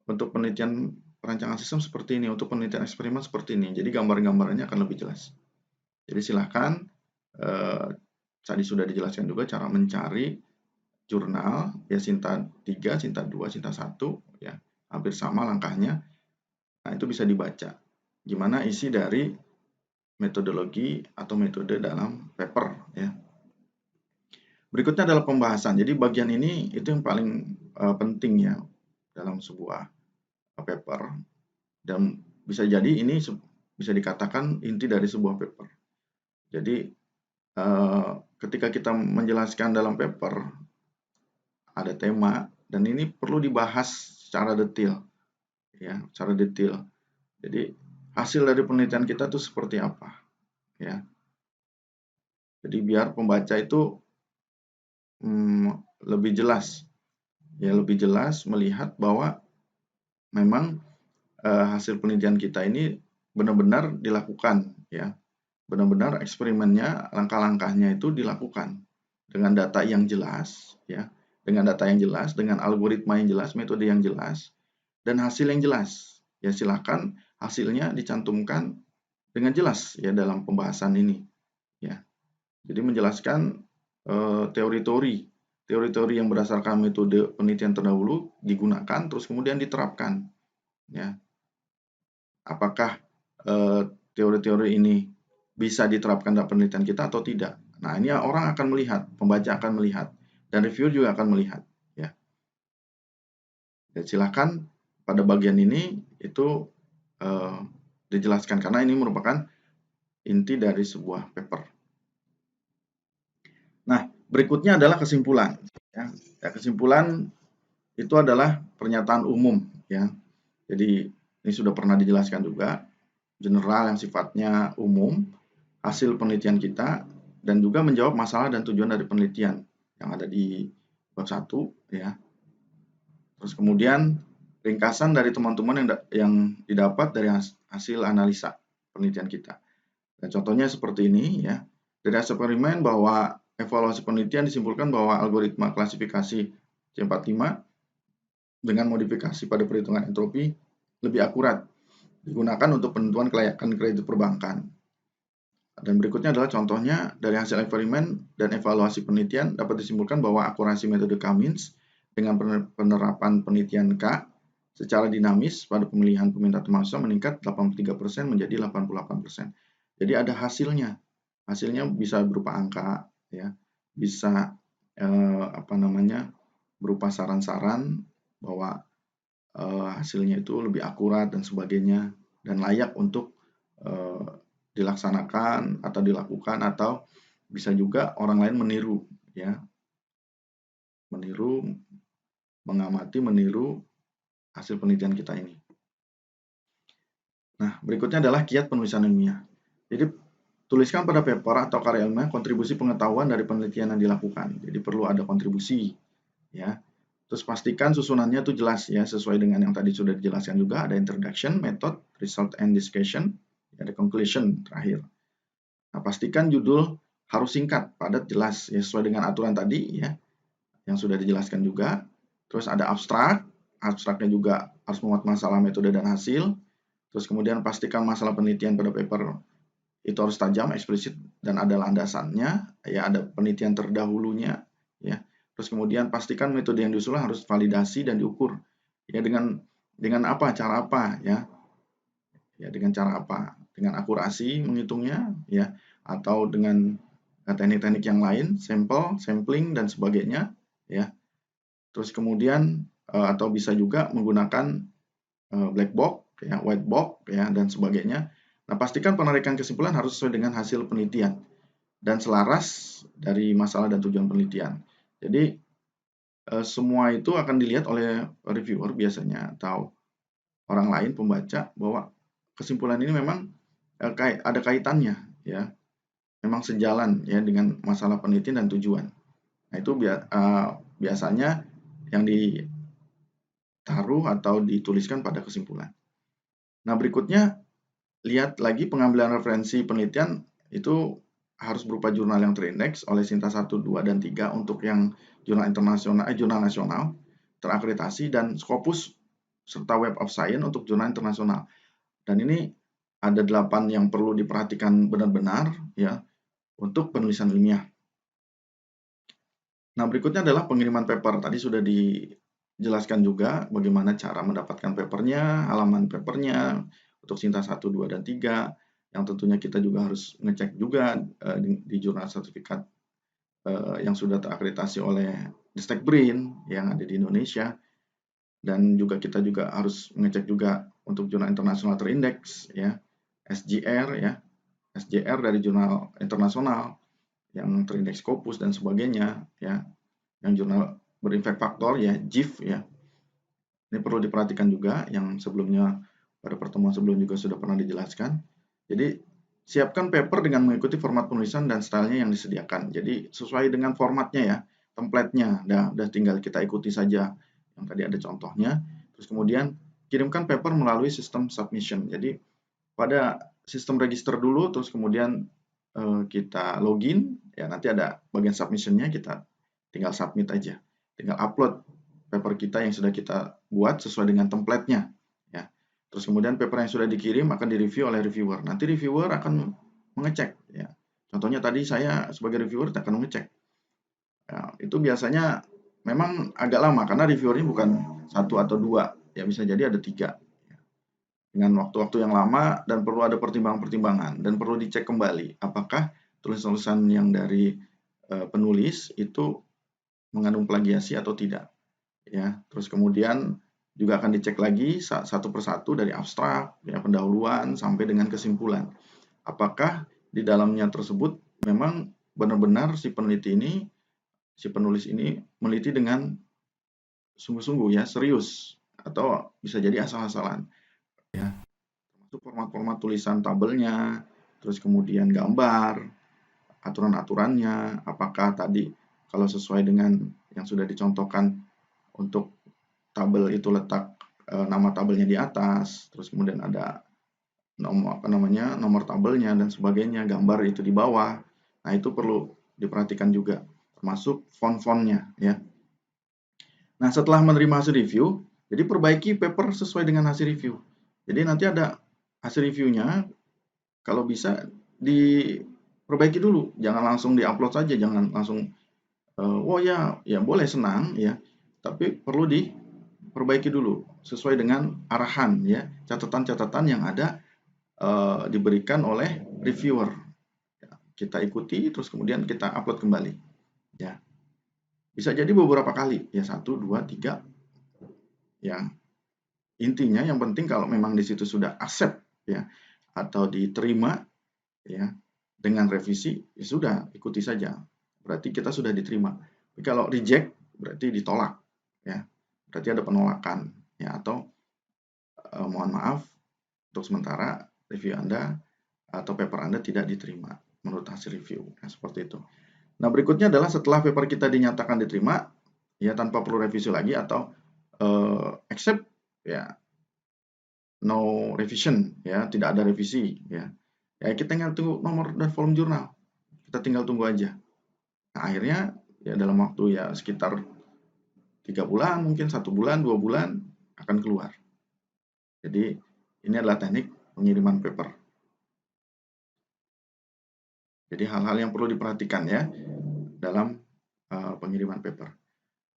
untuk penelitian perancangan sistem seperti ini, untuk penelitian eksperimen seperti ini. Jadi gambar-gambarannya akan lebih jelas. Jadi silahkan tadi sudah dijelaskan juga cara mencari jurnal ya, Sinta 3, Sinta 2, Sinta 1 ya, hampir sama langkahnya. Nah, itu bisa dibaca gimana isi dari metodologi atau metode dalam paper ya. Berikutnya adalah pembahasan. Jadi bagian ini itu yang paling penting ya dalam sebuah paper dan bisa jadi ini bisa dikatakan inti dari sebuah paper. Jadi ketika kita menjelaskan dalam paper ada tema dan ini perlu dibahas secara detail ya, secara detail. Jadi hasil dari penelitian kita itu seperti apa ya. Jadi biar pembaca itu lebih jelas ya, lebih jelas melihat bahwa memang hasil penelitian kita ini benar-benar dilakukan ya, benar-benar eksperimennya, langkah-langkahnya itu dilakukan dengan data yang jelas ya, dengan data yang jelas, dengan algoritma yang jelas, metode yang jelas, dan hasil yang jelas. Ya silakan hasilnya dicantumkan dengan jelas ya dalam pembahasan ini ya. Jadi menjelaskan teori-teori yang berdasarkan metode penelitian terdahulu digunakan terus kemudian diterapkan ya. Apakah teori-teori ini bisa diterapkan dalam penelitian kita atau tidak. Nah, ini orang akan melihat, pembaca akan melihat, dan reviewer juga akan melihat. Ya. Dan silakan pada bagian ini itu dijelaskan karena ini merupakan inti dari sebuah paper. Nah, berikutnya adalah kesimpulan. Ya, kesimpulan itu adalah pernyataan umum. Ya, jadi ini sudah pernah dijelaskan juga, general yang sifatnya umum, hasil penelitian kita, dan juga menjawab masalah dan tujuan dari penelitian yang ada di bab 1. Ya. Terus kemudian ringkasan dari teman-teman yang didapat dari hasil analisa penelitian kita. Dan contohnya seperti ini ya. Dari hasil eksperimen bahwa evaluasi penelitian disimpulkan bahwa algoritma klasifikasi C45 dengan modifikasi pada perhitungan entropi lebih akurat digunakan untuk penentuan kelayakan kredit perbankan. Dan berikutnya adalah contohnya dari hasil eksperimen dan evaluasi penelitian dapat disimpulkan bahwa akurasi metode Cummins dengan penerapan penelitian K secara dinamis pada pemilihan peminta mahasiswa meningkat 83% menjadi 88%. Jadi ada hasilnya. Hasilnya bisa berupa angka, ya, bisa berupa saran-saran bahwa hasilnya itu lebih akurat dan sebagainya dan layak untuk dilaksanakan atau dilakukan, atau bisa juga orang lain meniru, ya, mengamati, meniru hasil penelitian kita ini. Nah, berikutnya adalah kiat penulisan ilmiah. Jadi tuliskan pada paper atau karya ilmiah kontribusi pengetahuan dari penelitian yang dilakukan. Jadi perlu ada kontribusi, ya. Terus pastikan susunannya itu jelas, ya, sesuai dengan yang tadi sudah dijelaskan juga. Ada introduction, method, result and discussion, ada conclusion terakhir. Nah, pastikan judul harus singkat, padat, jelas, ya, sesuai dengan aturan tadi, ya, yang sudah dijelaskan juga. Terus ada abstrak, abstraknya juga harus memuat masalah, metode, dan hasil. Terus kemudian pastikan masalah penelitian pada paper itu harus tajam, eksplisit, dan ada landasannya, ya, ada penelitian terdahulunya, ya. Terus kemudian pastikan metode yang diusul harus validasi dan diukur, ya, dengan apa, cara apa, ya, dengan cara apa, dengan akurasi menghitungnya, ya, atau dengan teknik-teknik yang lain, sampling dan sebagainya, ya. Terus kemudian atau bisa juga menggunakan black box, ya, white box, ya, dan sebagainya. Nah, pastikan penarikan kesimpulan harus sesuai dengan hasil penelitian dan selaras dari masalah dan tujuan penelitian. Jadi semua itu akan dilihat oleh reviewer biasanya atau orang lain, pembaca, bahwa kesimpulan ini memang ada kaitannya, ya, memang sejalan, ya, dengan masalah penelitian dan tujuan. Nah, itu biasanya yang ditaruh atau dituliskan pada kesimpulan. Nah, berikutnya lihat lagi pengambilan referensi penelitian itu harus berupa jurnal yang terindeks oleh Sinta 1, 2, dan 3 untuk yang jurnal internasional, jurnal nasional terakreditasi, dan Scopus serta Web of Science untuk jurnal internasional. Dan ini ada 8 yang perlu diperhatikan benar-benar, ya, untuk penulisan ilmiah. Nah, berikutnya adalah pengiriman paper. Tadi sudah dijelaskan juga bagaimana cara mendapatkan papernya, halaman papernya untuk Sinta 1, 2, dan 3, yang tentunya kita juga harus ngecek juga di jurnal sertifikat yang sudah terakreditasi oleh Distek BRIN yang ada di Indonesia. Dan juga kita juga harus mengecek juga untuk jurnal internasional terindeks, ya, SJR, ya, SJR dari jurnal internasional yang terindeks Scopus dan sebagainya, ya, yang jurnal berimpact faktor, ya, JIF, ya. Ini perlu diperhatikan juga, yang sebelumnya pada pertemuan sebelum juga sudah pernah dijelaskan. Jadi siapkan paper dengan mengikuti format penulisan dan stylenya yang disediakan. Jadi sesuai dengan formatnya, ya, template-nya. Udah tinggal kita ikuti saja. Yang tadi ada contohnya. Terus kemudian kirimkan paper melalui sistem submission. Jadi pada sistem register dulu, terus kemudian kita login, ya, nanti ada bagian submission-nya, kita tinggal submit aja. Tinggal upload paper kita yang sudah kita buat sesuai dengan template-nya, ya. Terus kemudian paper yang sudah dikirim akan direview oleh reviewer. Nanti reviewer akan mengecek, ya. Contohnya tadi saya sebagai reviewer akan mengecek. Ya, itu biasanya memang agak lama karena reviewernya bukan 1 atau 2, ya, bisa jadi ada 3. dengan waktu-waktu yang lama dan perlu ada pertimbangan-pertimbangan dan perlu dicek kembali apakah tulisan-tulisan yang dari penulis itu mengandung plagiasi atau tidak, ya. Terus kemudian juga akan dicek lagi satu persatu dari abstrak, ya, pendahuluan sampai dengan kesimpulan. Apakah di dalamnya tersebut memang benar-benar si penulis ini meneliti dengan sungguh-sungguh, ya, serius, atau bisa jadi asal-asalan, ya. Termasuk format-format tulisan tabelnya, terus kemudian gambar, aturan-aturannya, apakah tadi kalau sesuai dengan yang sudah dicontohkan untuk tabel itu letak nama tabelnya di atas, terus kemudian ada nomor tabelnya dan sebagainya, gambar itu di bawah. Nah, itu perlu diperhatikan juga, termasuk font-fontnya, ya. Nah, setelah menerima hasil review, jadi perbaiki paper sesuai dengan hasil review. Jadi nanti ada hasil reviewnya, kalau bisa diperbaiki dulu, jangan langsung diupload saja, jangan langsung oh ya, ya boleh, senang, ya, tapi perlu diperbaiki dulu sesuai dengan arahan, ya, catatan-catatan yang ada diberikan oleh reviewer. Ya, kita ikuti, terus kemudian kita upload kembali, ya. Bisa jadi beberapa kali, ya, 1, 2, 3, ya. Intinya yang penting kalau memang di situ sudah accept, ya, atau diterima, ya, dengan revisi, ya sudah, ikuti saja. Berarti kita sudah diterima. Tapi kalau reject, berarti ditolak, ya. Berarti ada penolakan, ya, atau mohon maaf, untuk sementara review Anda atau paper Anda tidak diterima menurut hasil review. Nah, seperti itu. Nah, berikutnya adalah setelah paper kita dinyatakan diterima, ya, tanpa perlu revisi lagi atau accept, ya, no revision, ya, tidak ada revisi, ya. Ya, kita tinggal tunggu nomor dan volume jurnal. Kita tinggal tunggu aja. Nah, akhirnya ya dalam waktu ya sekitar 3 bulan, mungkin 1 bulan, 2 bulan akan keluar. Jadi ini adalah teknik pengiriman paper. Jadi hal-hal yang perlu diperhatikan, ya, dalam pengiriman paper.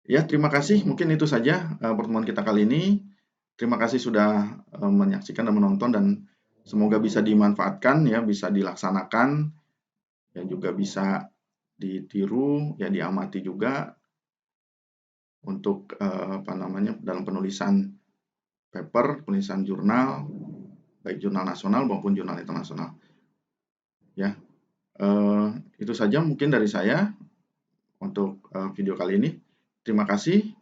Ya, terima kasih. Mungkin itu saja pertemuan kita kali ini. Terima kasih sudah menyaksikan dan menonton, dan semoga bisa dimanfaatkan, ya, bisa dilaksanakan, dan juga bisa ditiru, ya, diamati juga untuk dalam penulisan paper, penulisan jurnal, baik jurnal nasional maupun jurnal internasional. Ya, itu saja mungkin dari saya untuk video kali ini. Terima kasih.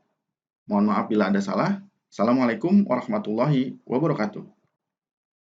Mohon maaf bila ada salah. Assalamualaikum warahmatullahi wabarakatuh.